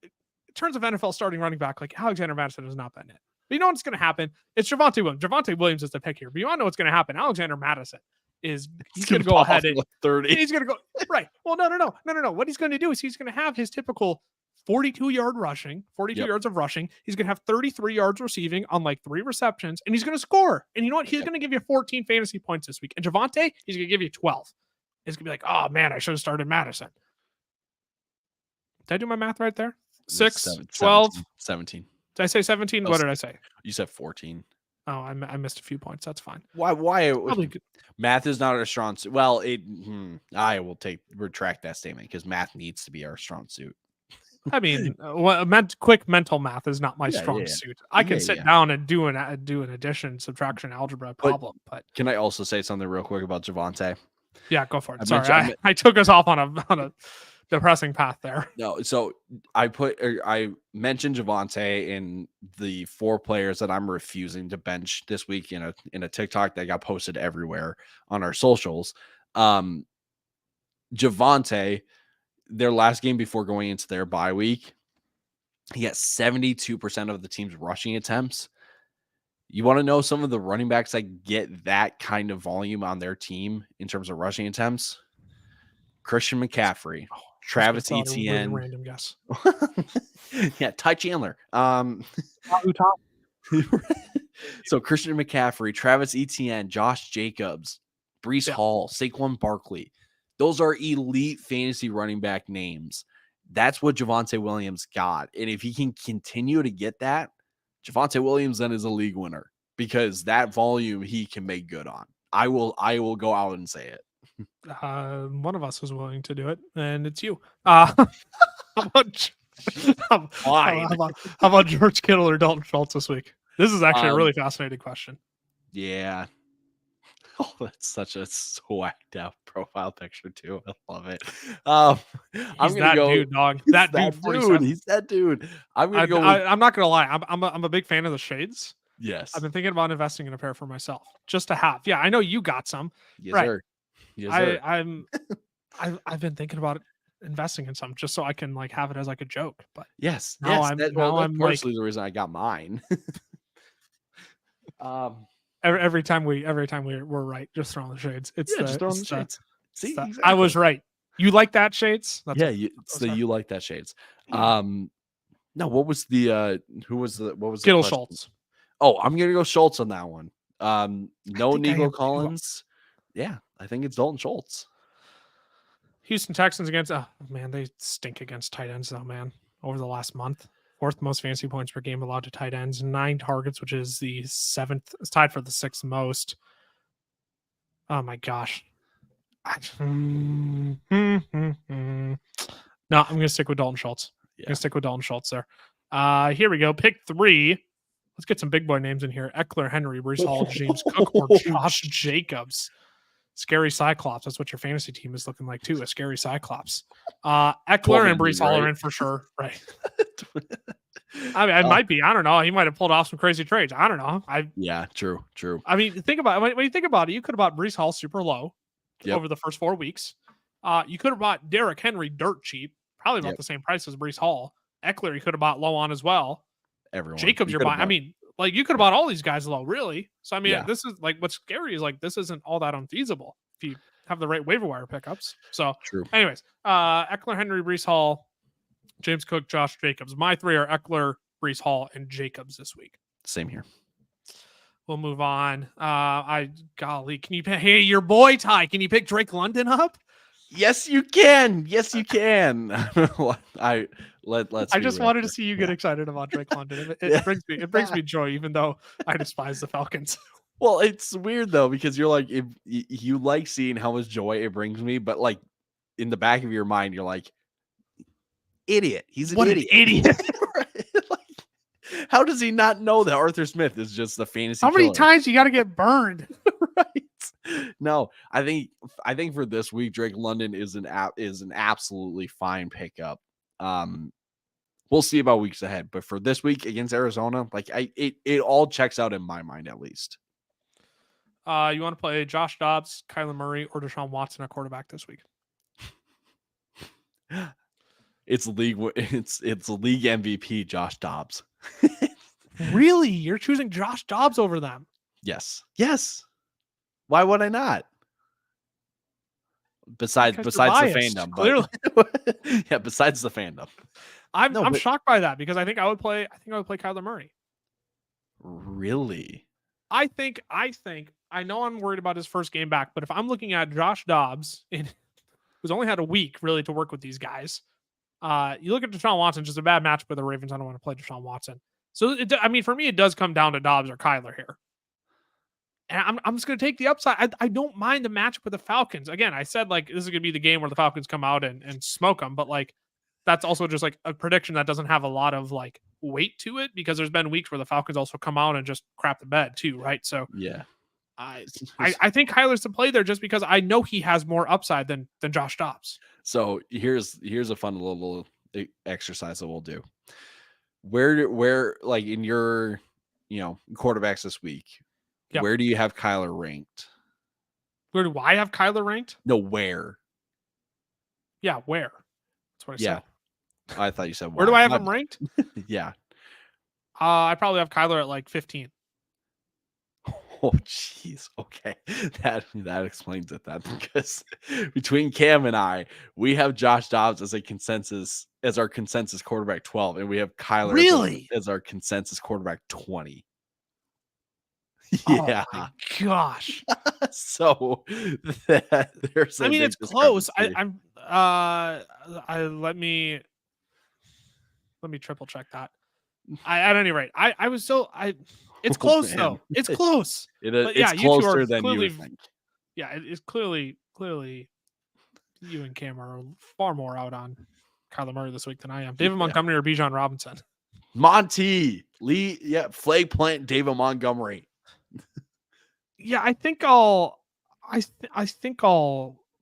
S1: in terms of NFL starting running back, like Alexander Madison has not been it. But you know what's going to happen? It's Javonte Williams. Javonte Williams is the pick here. But you want to know what's going to happen? Alexander Madison he's going to go ahead and 30. He's going to go right. Well, no. What he's going to do is he's going to have his typical 42-yard rushing, 42 yards of rushing. He's going to have 33 yards receiving on like 3 receptions, and he's going to score. And you know what? He's going to give you 14 fantasy points this week. And Javonte, he's going to give you 12. It's going to be like, oh man, I should have started Madison. Did I do my math right there? 6, 12,
S2: 17.
S1: Did I say 17? What did I say?
S2: You said 14.
S1: Oh, I missed a few points. That's fine.
S2: Why? Math is not our strong suit. Well, I will retract that statement because math needs to be our strong suit.
S1: I mean, quick mental math is not my strong suit. I can sit down and do an addition, subtraction, algebra problem. But
S2: can I also say something real quick about Javonte?
S1: Yeah, go for it. Sorry, I took us off on a depressing path there.
S2: No, so I mentioned Javonte in the 4 players that I'm refusing to bench this week in a TikTok that got posted everywhere on our socials. Javonte, their last game before going into their bye week, he got 72% of the team's rushing attempts. You want to know some of the running backs that get that kind of volume on their team in terms of rushing attempts? Christian McCaffrey, Travis Etienne.
S1: Really random guess.
S2: Yeah, Ty Chandler. So Christian McCaffrey, Travis Etienne, Josh Jacobs, Breece Hall, Saquon Barkley. Those are elite fantasy running back names. That's what Javonte Williams got. And if he can continue to get that, Javonte Williams then is a league winner because that volume he can make good on. I will go out and say it.
S1: One of us was willing to do it, and it's you. How about George Kittle or Dalton Schultz this week? This is actually a really fascinating question.
S2: Yeah. Oh, that's such a swagged out profile picture too. I love it.
S1: I'm gonna go, dude, dog. That dude.
S2: He's that dude. I'm gonna go.
S1: I'm not gonna lie. I'm a big fan of the shades.
S2: Yes.
S1: I've been thinking about investing in a pair for myself just to have. Yeah, I know you got some.
S2: Yes,
S1: right.
S2: Sir. Yes, sir.
S1: I've been thinking about investing in some just so I can like have it as like a joke. But
S2: yes,
S1: now
S2: that's partially the reason I got mine.
S1: Every time we're right, just throwing the shades.
S2: Just throwing the shades. See, exactly.
S1: I was right. You like that shades?
S2: You like that shades. No, what was the
S1: Kittle Schultz?
S2: Oh, I'm gonna go Schultz on that one. No Nico Collins. Yeah, I think it's Dalton Schultz.
S1: Houston Texans against they stink against tight ends though, man. Over the last month. 4th most fantasy points per game allowed to tight ends, 9 targets, which is the 7th, it's tied for the 6th most. Oh my gosh. No, I'm gonna stick with Dalton Schultz.
S2: Yeah.
S1: I'm gonna stick with Dalton Schultz there. Here we go. Pick 3. Let's get some big boy names in here. Eckler, Henry, Breece Hall, James Cook, or Josh Jacobs. Scary Cyclops. That's what your fantasy team is looking like too. A scary Cyclops. Eckler and Breece Hall are in for sure. Right. I mean, it might be. I don't know. He might have pulled off some crazy trades. I don't know.
S2: True.
S1: I mean, think about it. When you think about it, you could have bought Breece Hall super low over the first 4 weeks. You could have bought Derrick Henry dirt cheap, probably about the same price as Breece Hall. Eckler, you could have bought low on as well.
S2: Everyone.
S1: Jacobs, you're buying. I mean, like you could have bought all these guys low, really. So I mean, this is like what's scary is like this isn't all that unfeasible if you have the right waiver wire pickups. So,
S2: true.
S1: Anyways, Eckler, Henry, Breece Hall, James Cook, Josh Jacobs. My 3 are Eckler, Breece Hall, and Jacobs this week.
S2: Same here.
S1: We'll move on. Can you pick? Hey, your boy Ty, can you pick Drake London up?
S2: Yes, you can. Yes, you can. I
S1: just wanted to see you get excited about Drake London. It brings me joy, even though I despise the Falcons.
S2: Well, it's weird though because you're like, if you like seeing how much joy it brings me, but like in the back of your mind, you're like, idiot. He's an
S1: What an
S2: idiot.
S1: idiot.
S2: Like, how does he not know that Arthur Smith is just a fantasy
S1: How many
S2: killer?
S1: times you got to get burned?
S2: Right. No, I think for this week, Drake London is an absolutely fine pickup. We'll see about weeks ahead, but for this week against Arizona, like it all checks out in my mind at least.
S1: You want to play Josh Dobbs, Kyler Murray, or Deshaun Watson at quarterback this week?
S2: It's league MVP Josh Dobbs.
S1: Really? You're choosing Josh Dobbs over them?
S2: Yes. Why would I not? Besides the fandom,
S1: clearly.
S2: but yeah, besides the fandom.
S1: I'm shocked by that because I think I would play Kyler Murray.
S2: Really?
S1: I know I'm worried about his first game back, but if I'm looking at Josh Dobbs, who's only had a week really to work with these guys, you look at Deshaun Watson, just a bad match for the Ravens. I don't want to play Deshaun Watson. So, for me, it does come down to Dobbs or Kyler here. And I'm just going to take the upside. I don't mind the matchup with the Falcons. Again, I said, like, this is going to be the game where the Falcons come out and smoke them. But, like, that's also just, like, a prediction that doesn't have a lot of, like, weight to it because there's been weeks where the Falcons also come out and just crap the bed, too, right? So,
S2: yeah.
S1: I think Kyler's to play there just because I know he has more upside than Josh Dobbs.
S2: So here's a fun little exercise that we'll do. Where like in your quarterbacks this week,
S1: Yep.
S2: Where do you have Kyler ranked?
S1: Where do I have Kyler ranked?
S2: No, where?
S1: Yeah, where? That's what I said.
S2: I thought you said
S1: where do I have him ranked?
S2: Yeah.
S1: I probably have Kyler at like 15.
S2: Oh, jeez. Okay. That explains it then, because between Cam and I, we have Josh Dobbs as our consensus quarterback 12, and we have Kyler as our consensus quarterback 20. Yeah.
S1: Oh my gosh.
S2: So there's
S1: it's close. Let me triple check that. At any rate, it's close though. It's close.
S2: It's closer than you would think.
S1: Yeah, it is clearly you and Cam are far more out on Kyler Murray this week than I am. David Montgomery or Bijan Robinson?
S2: Monty Lee, flag plant David Montgomery.
S1: Yeah, I think I'll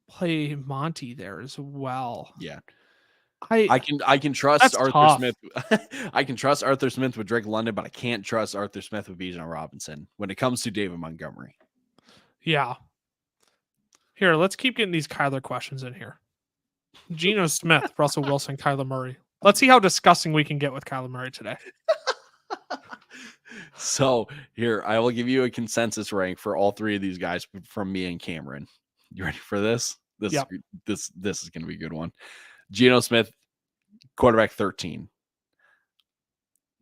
S1: play Monty there as well.
S2: Yeah. I can trust Arthur
S1: tough.
S2: Smith. I can trust Arthur Smith with Drake London, but I can't trust Arthur Smith with Bijan Robinson when it comes to David Montgomery.
S1: Yeah. Here, let's keep getting these Kyler questions in here. Geno Smith, Russell Wilson, Kyler Murray. Let's see how disgusting we can get with Kyler Murray today.
S2: So here, I will give you a consensus rank for all three of these guys from me and Cameron. You ready for this? This is going to be a good one. Geno Smith, quarterback 13.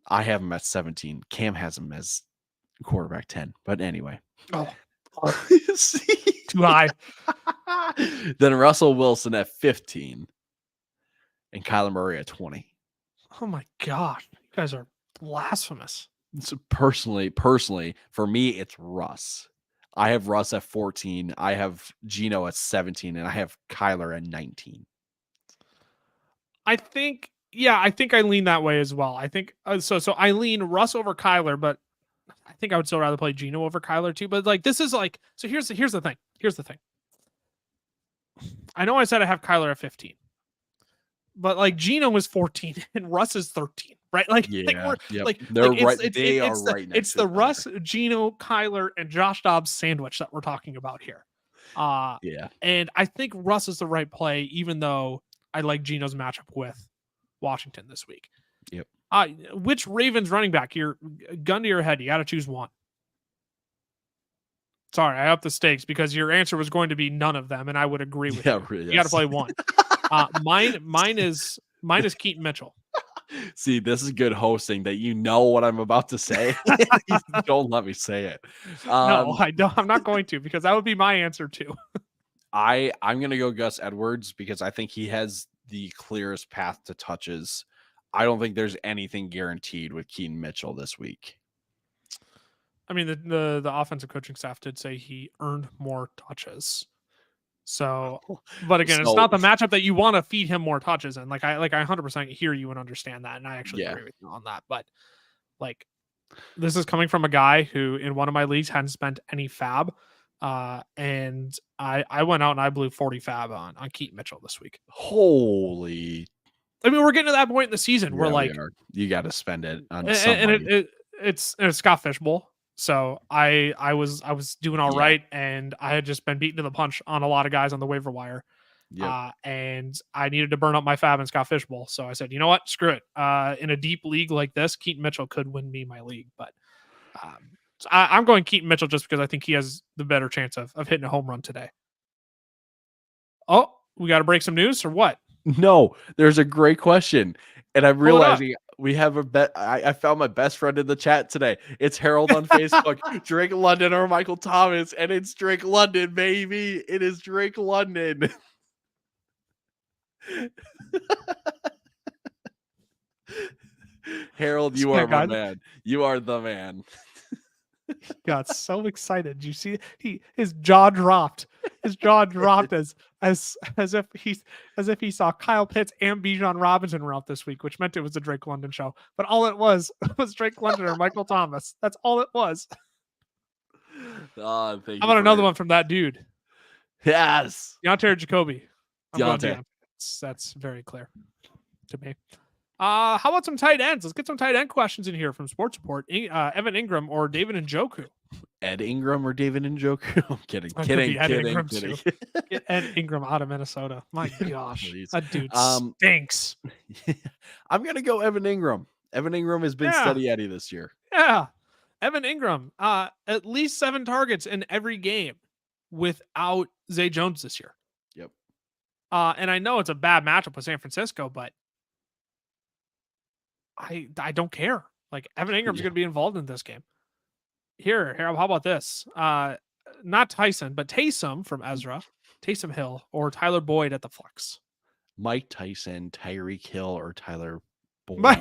S2: I have him at 17. Cam has him as quarterback 10. But anyway.
S1: Oh. Too high.
S2: Then Russell Wilson at 15. And Kyler Murray at 20.
S1: Oh my gosh. You guys are blasphemous.
S2: So personally, for me, it's Russ. I have Russ at 14. I have Geno at 17. And I have Kyler at 19.
S1: I think I lean that way as well. I think so I lean Russ over Kyler, but I think I would still rather play Geno over Kyler too. But like this is like, so here's the thing. Here's the thing. I know I said I have Kyler at 15. But like Geno was 14 and Russ is 13, right? Like,
S2: they're
S1: right. It's the Russ, Geno, Kyler, and Josh Dobbs sandwich that we're talking about here. And I think Russ is the right play, even though I like Geno's matchup with Washington this week.
S2: Yep.
S1: Which Ravens running back? You're gun to your head. You got to choose one. Sorry, I upped the stakes because your answer was going to be none of them, and I would agree with you.
S2: Really,
S1: you got to play one. Mine is Keaton Mitchell.
S2: See, this is good hosting that you know what I'm about to say. Don't let me say it.
S1: No, I don't. I'm not going to, because that would be my answer too.
S2: I'm going to go Gus Edwards because I think he has the clearest path to touches. I don't think there's anything guaranteed with Keaton Mitchell this week.
S1: I mean, the offensive coaching staff did say he earned more touches. So, but again, it's
S2: So-
S1: not the matchup that you want to feed him more touches. And like I 100% hear you and understand that. And I actually
S2: Yeah.
S1: agree with you on that. But like, this is coming from a guy who in one of my leagues hadn't spent any fab. And I went out and I blew 40 fab on Keaton Mitchell this week.
S2: Holy.
S1: I mean, we're getting to that point in the season where
S2: Yeah,
S1: like,
S2: we are. You got to spend it on
S1: and
S2: somebody.
S1: it's Scott Fishbowl. So I was doing all
S2: Yeah.
S1: right, and I had just been beaten to the punch on a lot of guys on the waiver wire.
S2: Yep.
S1: And I needed to burn up my fab in Scott Fishbowl. So I said, you know what? Screw it. In a deep league like this, Keaton Mitchell could win me my league. But so I'm going Keaton Mitchell just because I think he has the better chance of hitting a home run today. Oh, we got to break some news or what?
S2: No, there's a great question. And I'm
S1: Pull it up.
S2: realizing we have a bet. I found my best friend in the chat today. It's Harold on Facebook. Drake London or Michael Thomas. And it's Drake London, baby. It is Drake London. Harold, you are my man. You are the man.
S1: Got so excited. Did you see his jaw dropped. His jaw dropped as if he saw Kyle Pitts and Bijan Robinson were out this week, which meant it was a Drake London show. But all it was Drake London or Michael Thomas. That's all it was.
S2: Oh,
S1: How about another one from that dude?
S2: Yes.
S1: Deontay or Jacoby?
S2: Deontay.
S1: That's very clear to me. How about some tight ends? Let's get some tight end questions in here from Sports Report. Evan Ingram or David Njoku?
S2: Ed Ingram or David Njoku? I'm kidding.
S1: Get Ed Ingram out of Minnesota. My gosh,
S2: Please.
S1: that dude stinks.
S2: I'm gonna go Evan Ingram. Evan Ingram has been steady Eddie this year.
S1: Yeah, Evan Ingram, at least 7 targets in every game without Zay Jones this year.
S2: Yep.
S1: And I know it's a bad matchup with San Francisco, but I don't care. Like Evan Ingram's going to be involved in this game. Here, how about this? Not Tyson, but Taysom from Ezra, Taysom Hill, or Tyler Boyd at the flex.
S2: Mike Tyson, Tyreek Hill, or Tyler Boyd. No,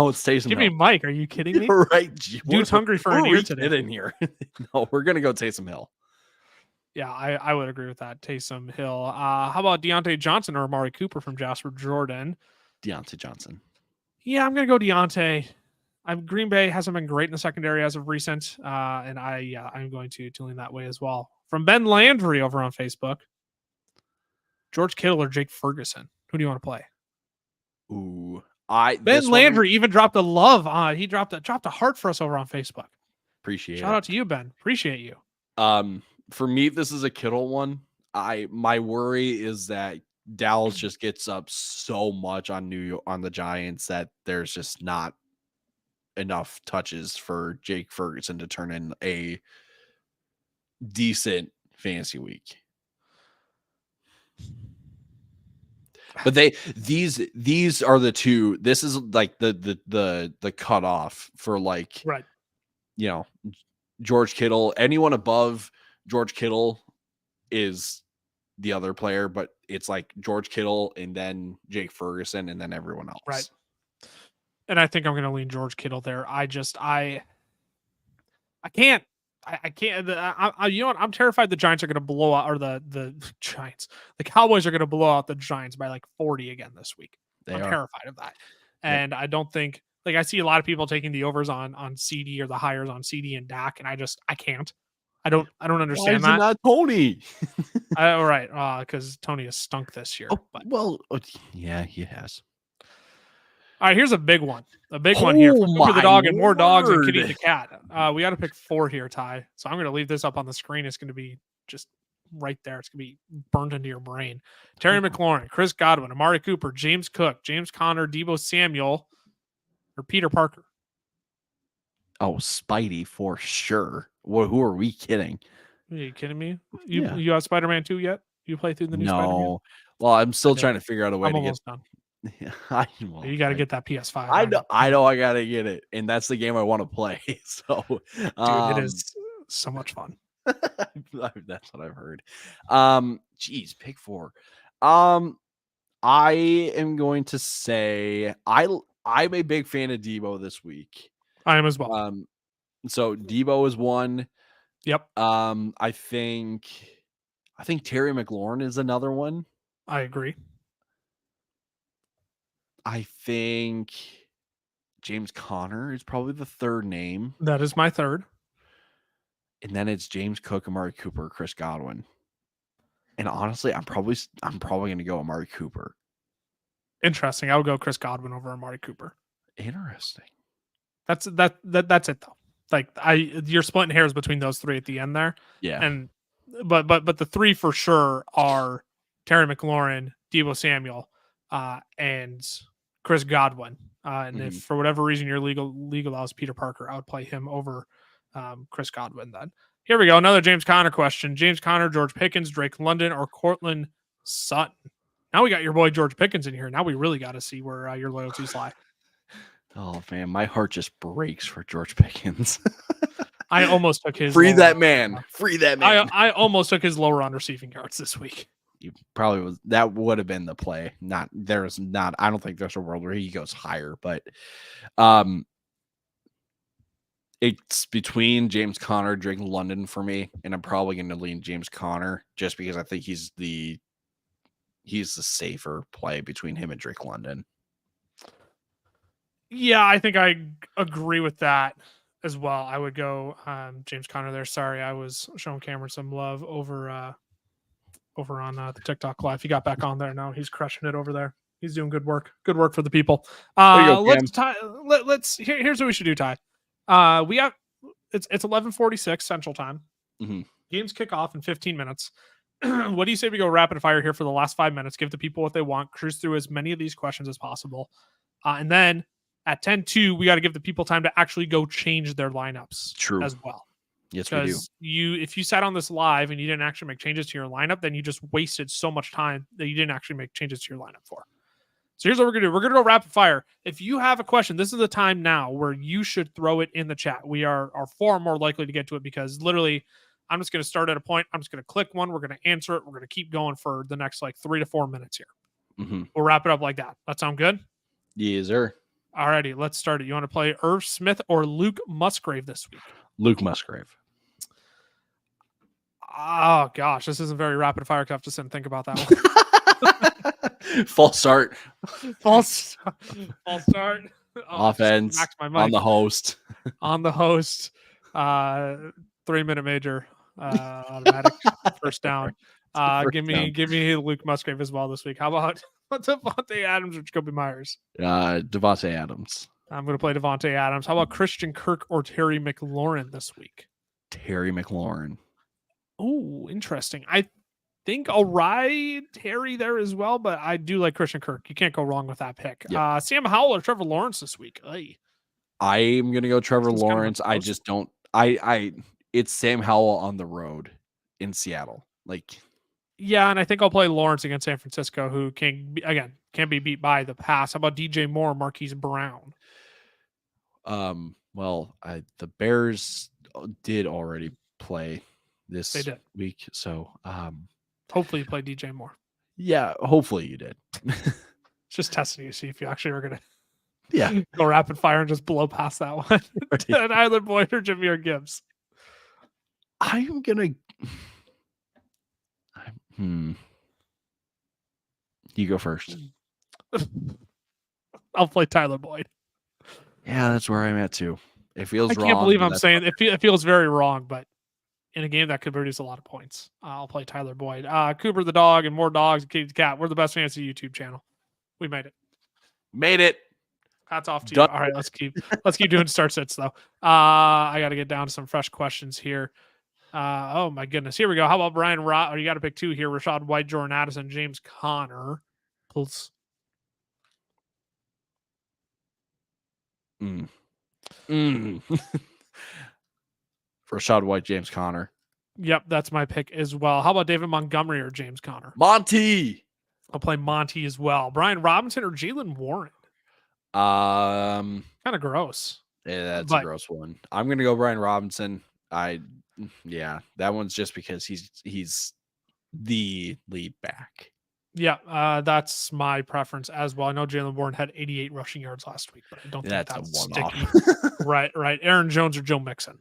S2: it's Taysom.
S1: Give me Mike. Are you kidding me?
S2: Right,
S1: dude's hungry for an ear today.
S2: In here. No, we're gonna go Taysom Hill.
S1: Yeah, I would agree with that. Taysom Hill. How about Deontay Johnson or Amari Cooper from Jasper Jordan?
S2: Deontay Johnson.
S1: Yeah, I'm gonna go Deontay. Green Bay hasn't been great in the secondary as of recent, and I'm going to lean that way as well. From Ben Landry over on Facebook, George Kittle or Jake Ferguson? Who do you want to play?
S2: Ooh,
S1: Ben Landry even dropped a love. He dropped a heart for us over on Facebook.
S2: Appreciate it.
S1: Shout out to you, Ben. Appreciate you.
S2: For me, this is a Kittle one. My worry is that Dallas just gets up so much on the Giants that there's just not enough touches for Jake Ferguson to turn in a decent fantasy week. But these are the two. This is like the cutoff for like,
S1: right.
S2: You know, George Kittle. Anyone above George Kittle is the other player, but it's like George Kittle and then Jake Ferguson and then everyone else.
S1: Right. And I think I'm going to lean George Kittle there. I can't. You know what? I'm terrified the Giants are going to blow out, or the Giants, the Cowboys are going to blow out the Giants by like 40 again this week. I'm terrified of that. And I don't think, like, I see a lot of people taking the overs on CD or the hires on CD and Dak, and I can't. I don't understand that.
S2: Not Tony.
S1: All right, because Tony has stunk this year.
S2: Yeah, he has.
S1: All right, here's a big one. A big one here for Cooper the dog and more dogs and Kitty the cat. We got to pick 4 here, Ty. So I'm going to leave this up on the screen. It's going to be just right there. It's going to be burned into your brain. Terry McLaurin, Chris Godwin, Amari Cooper, James Cook, James Conner, Deebo Samuel, or Peter Parker.
S2: Oh, Spidey for sure. Who are we kidding?
S1: Are you kidding me? You have Spider-Man 2 yet? You play through the new Spider-Man?
S2: No. Well, I'm still trying to figure out a way to get
S1: done.
S2: Yeah,
S1: you got to get that PS5.
S2: I know I got to get it, and that's the game I want to play. So,
S1: dude, it is so much fun.
S2: That's what I've heard. Geez, pick 4. I am going to say I'm a big fan of Deebo this week.
S1: I am as well.
S2: So Deebo is 1.
S1: Yep.
S2: I think I think Terry McLaurin is another one.
S1: I agree.
S2: I think James Conner is probably the third name.
S1: That is my third.
S2: And then it's James Cook, Amari Cooper, Chris Godwin. And honestly, I'm probably going to go Amari Cooper.
S1: Interesting. I would go Chris Godwin over Amari Cooper.
S2: Interesting.
S1: That's it though. Like you're splitting hairs between those three at the end there.
S2: Yeah.
S1: And but the three for sure are Terry McLaurin, Deebo Samuel, and Chris Godwin. And if for whatever reason your legal allows Peter Parker, I would play him over Chris Godwin then. Here we go. Another James Conner question. James Conner, George Pickens, Drake London, or Cortland Sutton? Now we got your boy George Pickens in here. Now we really got to see where your loyalties lie.
S2: Oh, man. My heart just breaks for George Pickens.
S1: I almost took his
S2: Free that man.
S1: I almost took his lower on receiving yards this week.
S2: You probably was. That would have been the play. I don't think there's a world where he goes higher, but it's between James Conner, Drake London for me, and I'm probably going to lean James Conner just because I think he's the safer play between him and Drake London.
S1: Yeah, I think I agree with that as well. I would go James Conner there. Sorry, I was showing Cameron some love over on the TikTok live. He got back on there now. He's crushing it over there. He's doing good work. Good work for the people. Here's what we should do, Ty. It's 11:46 Central Time.
S2: Mm-hmm.
S1: Games kick off in 15 minutes. What do you say we go rapid fire here for the last 5 minutes? Give the people what they want. Cruise through as many of these questions as possible, and then at 10:02, we got to give the people time to actually go change their lineups.
S2: True.
S1: As well.
S2: Yes, we do.
S1: If you sat on this live and you didn't actually make changes to your lineup, then you just wasted so much time that you didn't actually make changes to your lineup for. So here's what we're going to do. We're going to go rapid fire. If you have a question, this is the time now where you should throw it in the chat. We are far more likely to get to it because literally I'm just going to start at a point. I'm just going to click one. We're going to answer it. We're going to keep going for the next 3 to 4 minutes here.
S2: Mm-hmm.
S1: We'll wrap it up like that. That sound good?
S2: Yes, sir.
S1: Alrighty, let's start it. You want to play Irv Smith or Luke Musgrave this week?
S2: Luke Musgrave.
S1: Oh, gosh. This isn't very rapid fire. I have to sit and think about that
S2: one. False start.
S1: False start.
S2: Offense. On the host.
S1: On the host. 3-minute major. Automatic first down. Give me Luke Musgrave as well this week. How about Devontae Adams or Jacoby Myers?
S2: Devontae Adams.
S1: I'm going to play Devontae Adams. How about Christian Kirk or Terry McLaurin this week?
S2: Terry McLaurin.
S1: Oh, interesting. I think I'll ride Terry there as well, but I do like Christian Kirk. You can't go wrong with that pick. Yep. Sam Howell or Trevor Lawrence this week? Ay.
S2: I'm going to go Trevor Lawrence. I just don't. It's Sam Howell on the road in Seattle.
S1: Yeah, and I think I'll play Lawrence against San Francisco, who can't be beat by the pass. How about DJ Moore, Marquise Brown?
S2: Well, the Bears did already play this week, so
S1: hopefully you play DJ Moore.
S2: Yeah, hopefully you did.
S1: Just testing you, see if you actually are gonna go rapid fire and just blow past that one. And either Boyd or Jameer Gibbs.
S2: I'm gonna. You go first.
S1: I'll play Tyler Boyd.
S2: Yeah, that's where I'm at too. It feels wrong.
S1: I can't believe I'm saying it feels very wrong, but in a game that could produce a lot of points, I'll play Tyler Boyd. Cooper the dog and more dogs, Katie the cat. We're the best fantasy YouTube channel. We made it.
S2: Made it.
S1: Hats off to you. All right, let's keep doing start sits though. I got to get down to some fresh questions here. Oh my goodness. Here we go. How about Brian you got to pick two here. Rashad White, Jordan Addison, James Conner. Please.
S2: Rashad White, James Conner.
S1: Yep, that's my pick as well. How about David Montgomery or James Conner?
S2: Monty.
S1: I'll play Monty as well. Brian Robinson or Jaylen Warren?
S2: Kind
S1: of gross.
S2: Yeah, that's a gross one. I'm gonna go Brian Robinson. That one's just because he's the lead back.
S1: Yeah, that's my preference as well. I know Jaylen Warren had 88 rushing yards last week, but I don't think that's sticky. Right. Aaron Jones or Joe Mixon?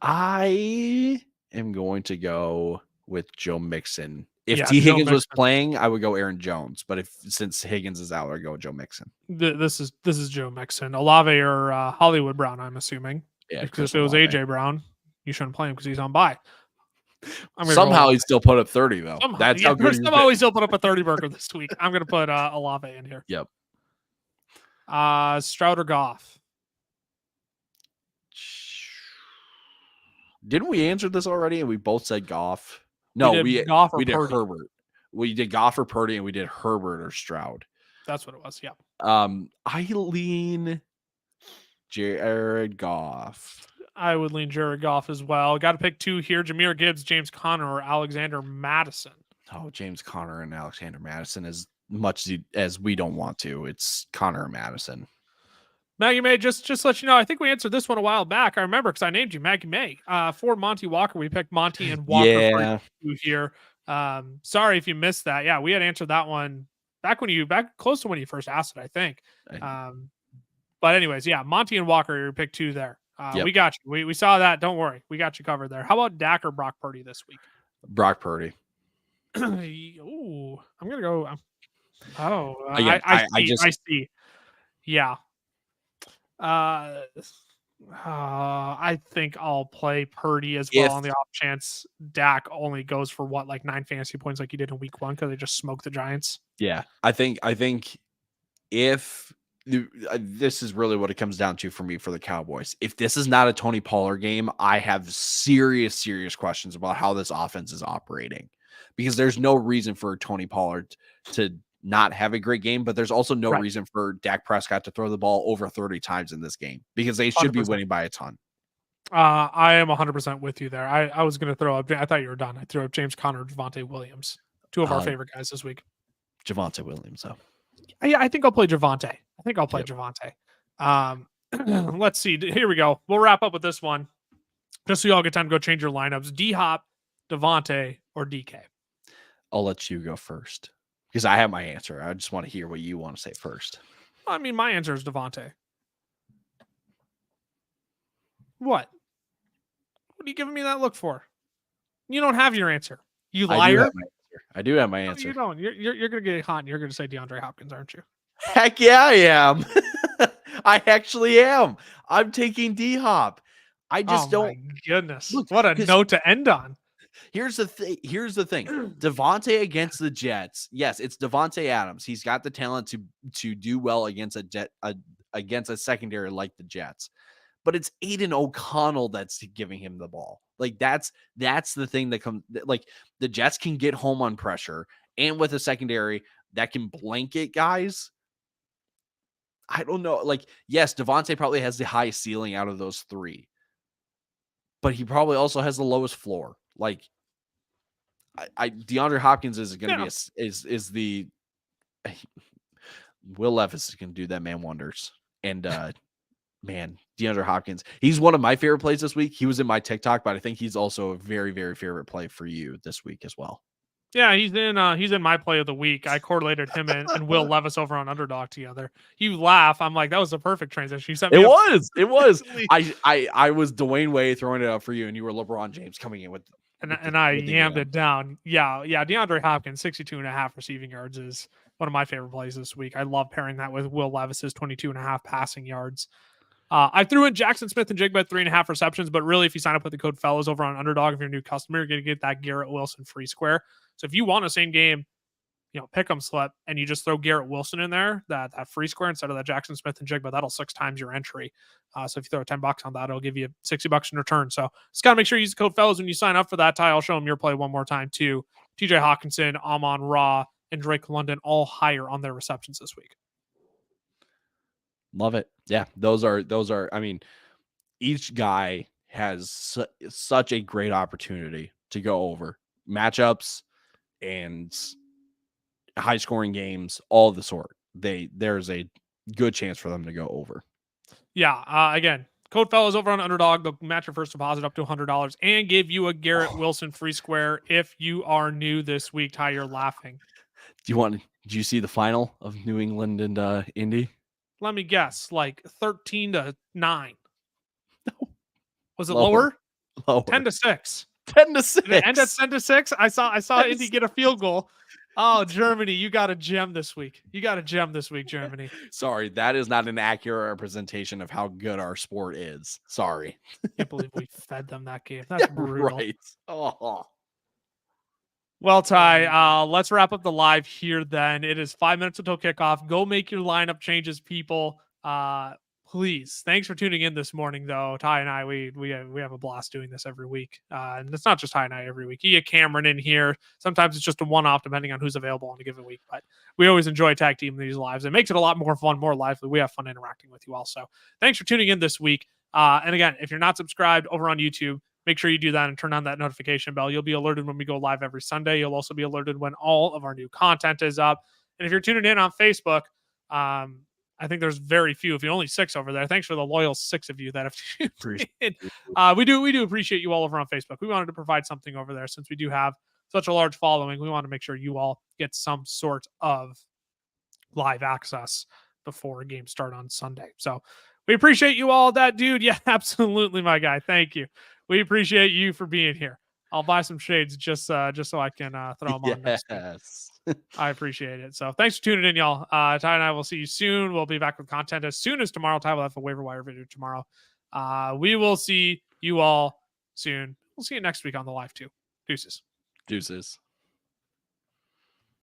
S2: I am going to go with Joe Mixon. If
S1: Yeah,
S2: T.
S1: Joe
S2: Higgins was
S1: Mixon.
S2: playing, I would go Aaron Jones. But since Higgins is out, I go Joe Mixon.
S1: This is Joe Mixon. Olave or Hollywood Brown, I'm assuming.
S2: Yeah,
S1: Because
S2: Chris
S1: if it was
S2: Olave.
S1: AJ Brown, you shouldn't play him because he's on bye.
S2: Somehow he still put up 30 though.
S1: Somehow,
S2: That's how good
S1: somehow he still put up a 30 burger this week. I'm gonna put Olave in here.
S2: Yep.
S1: Stroud or Goff?
S2: Didn't we answer this already? And we both said Goff. No, we did
S1: Goff or
S2: we did
S1: Purdy.
S2: Herbert. We did Goff or Purdy, and we did Herbert or Stroud.
S1: That's what it was. Yeah.
S2: I lean Jared Goff.
S1: I would lean Jared Goff as well. Got to pick two here: Jahmyr Gibbs, James Conner, or Alexander Madison.
S2: Oh, James Conner and Alexander Madison. As much as we don't want to, it's Conner and Madison.
S1: Maggie May, just to let you know, I think we answered this one a while back. I remember because I named you Maggie May. For Monty Walker, we picked Monty and Walker for you here. Sorry if you missed that. Yeah, we had answered that one back close to when you first asked it, I think. But anyways, yeah, Monty and Walker, you picked two there.
S2: Yep.
S1: We got you. We saw that. Don't worry. We got you covered there. How about Dak or Brock Purdy this week?
S2: Brock Purdy.
S1: Ooh, I'm going to go.
S2: I
S1: see. Yeah. I think I'll play Purdy as well on the off chance Dak only goes for 9 fantasy points like he did in week 1 because they just smoked the Giants.
S2: Yeah, I think if this is really what it comes down to for me for the Cowboys. If this is not a Tony Pollard game, I have serious questions about how this offense is operating, because there's no reason for Tony Pollard to not have a great game, but there's also no reason for Dak Prescott to throw the ball over 30 times in this game, because they should 100%. Be winning by a ton.
S1: I am 100% with you there. I was going to throw up, I thought you were done. I threw up James Conner, Javonte Williams, two of our favorite guys this week.
S2: Javonte Williams, though.
S1: Yeah, I think I'll play Javonte. Javonte. Let's see. Here we go. We'll wrap up with this one, just so y'all get time to go change your lineups. D-Hop, Devontae, or DK?
S2: I'll let you go first, because I have my answer. I just want to hear what you want to say first.
S1: I mean, my answer is Devontae. What? What are you giving me that look for? You don't have your answer. You liar.
S2: I do have my answer.
S1: No, you don't. You're going to get hot and you're going to say DeAndre Hopkins, aren't you?
S2: Heck yeah, I am. I actually am. I'm taking D-Hop. I just don't.
S1: My goodness. Look, what a note to end on.
S2: Here's the thing. Devontae against the Jets. Yes, it's Devontae Adams. He's got the talent to do well against against a secondary like the Jets. But it's Aiden O'Connell that's giving him the ball. That's the thing that comes. The Jets can get home on pressure, and with a secondary that can blanket guys. I don't know. Yes, Devontae probably has the highest ceiling out of those three, but he probably also has the lowest floor. DeAndre Hopkins is going to be is the Will Levis is going to do that man wonders. And man, DeAndre Hopkins, he's one of my favorite plays this week. He was in my TikTok, but I think he's also a very, very favorite play for you this week as well.
S1: Yeah, he's in my play of the week. I correlated him and Will Levis over on Underdog together. You laugh. I'm like, that was a perfect transition. You sent me
S2: It was. I was Dwayne Wade throwing it up for you, and you were LeBron James coming in with
S1: and I yammed it down. Yeah. DeAndre Hopkins, 62.5 receiving yards is one of my favorite plays this week. I love pairing that with Will Levis's 22.5 passing yards. I threw in Jackson Smith and Jigba 3.5 receptions, but really, if you sign up with the code fellas over on Underdog, if you're a new customer, you're going to get that Garrett Wilson free square. So if you want a same game, pick 'em slip, and you just throw Garrett Wilson in there, that free square instead of that Jackson Smith and Jigba, that'll 6 times your entry. So if you throw $10 on that, it'll give you $60 in return. So just got to make sure you use the code fellas when you sign up for that. Ty, I'll show them your play one more time too. TJ Hawkinson, Amon-Ra, and Drake London all higher on their receptions this week.
S2: Love it. Yeah, those are. I mean, each guy has such a great opportunity to go over matchups and high scoring games, all of the sort. There's a good chance for them to go over.
S1: Yeah. Again, code fellas over on Underdog. They'll match your first deposit up to $100 and give you a Garrett Wilson free square if you are new this week. Ty, you're laughing.
S2: Do you see the final of New England and Indy?
S1: Let me guess, 13-9.
S2: No.
S1: Was it lower?
S2: 10-6. 10-6.
S1: Did it end at 10-6? I saw Indy get a field goal. Oh, Germany, you got a gem this week. Germany.
S2: Sorry, that is not an accurate representation of how good our sport is. Sorry.
S1: Can't believe we fed them that game. That's brutal.
S2: Right. Oh.
S1: Well, Ty, let's wrap up the live here then. It is 5 minutes until kickoff. Go make your lineup changes, people. Please. Thanks for tuning in this morning, though. Ty and I, we have a blast doing this every week. And it's not just Ty and I every week. You get Cameron in here. Sometimes it's just a one-off depending on who's available on a given week. But we always enjoy tag team these lives. It makes it a lot more fun, more lively. We have fun interacting with you all. So thanks for tuning in this week. And again, if you're not subscribed over on YouTube, make sure you do that and turn on that notification bell. You'll be alerted when we go live every Sunday. You'll also be alerted when all of our new content is up. And if you're tuning in on Facebook, I think there's very few, if you're only 6 over there. Thanks for the loyal 6 of you that have tuned in. We do appreciate you all over on Facebook. We wanted to provide something over there since we do have such a large following. We want to make sure you all get some sort of live access before games start on Sunday. So we appreciate you all. That dude, yeah, absolutely, my guy. Thank you. We appreciate you for being here. I'll buy some shades just so I can throw them on next week. I appreciate it. So thanks for tuning in, y'all. Ty and I will see you soon. We'll be back with content as soon as tomorrow. Ty will have a waiver wire video tomorrow. We will see you all soon. We'll see you next week on the live too. Deuces.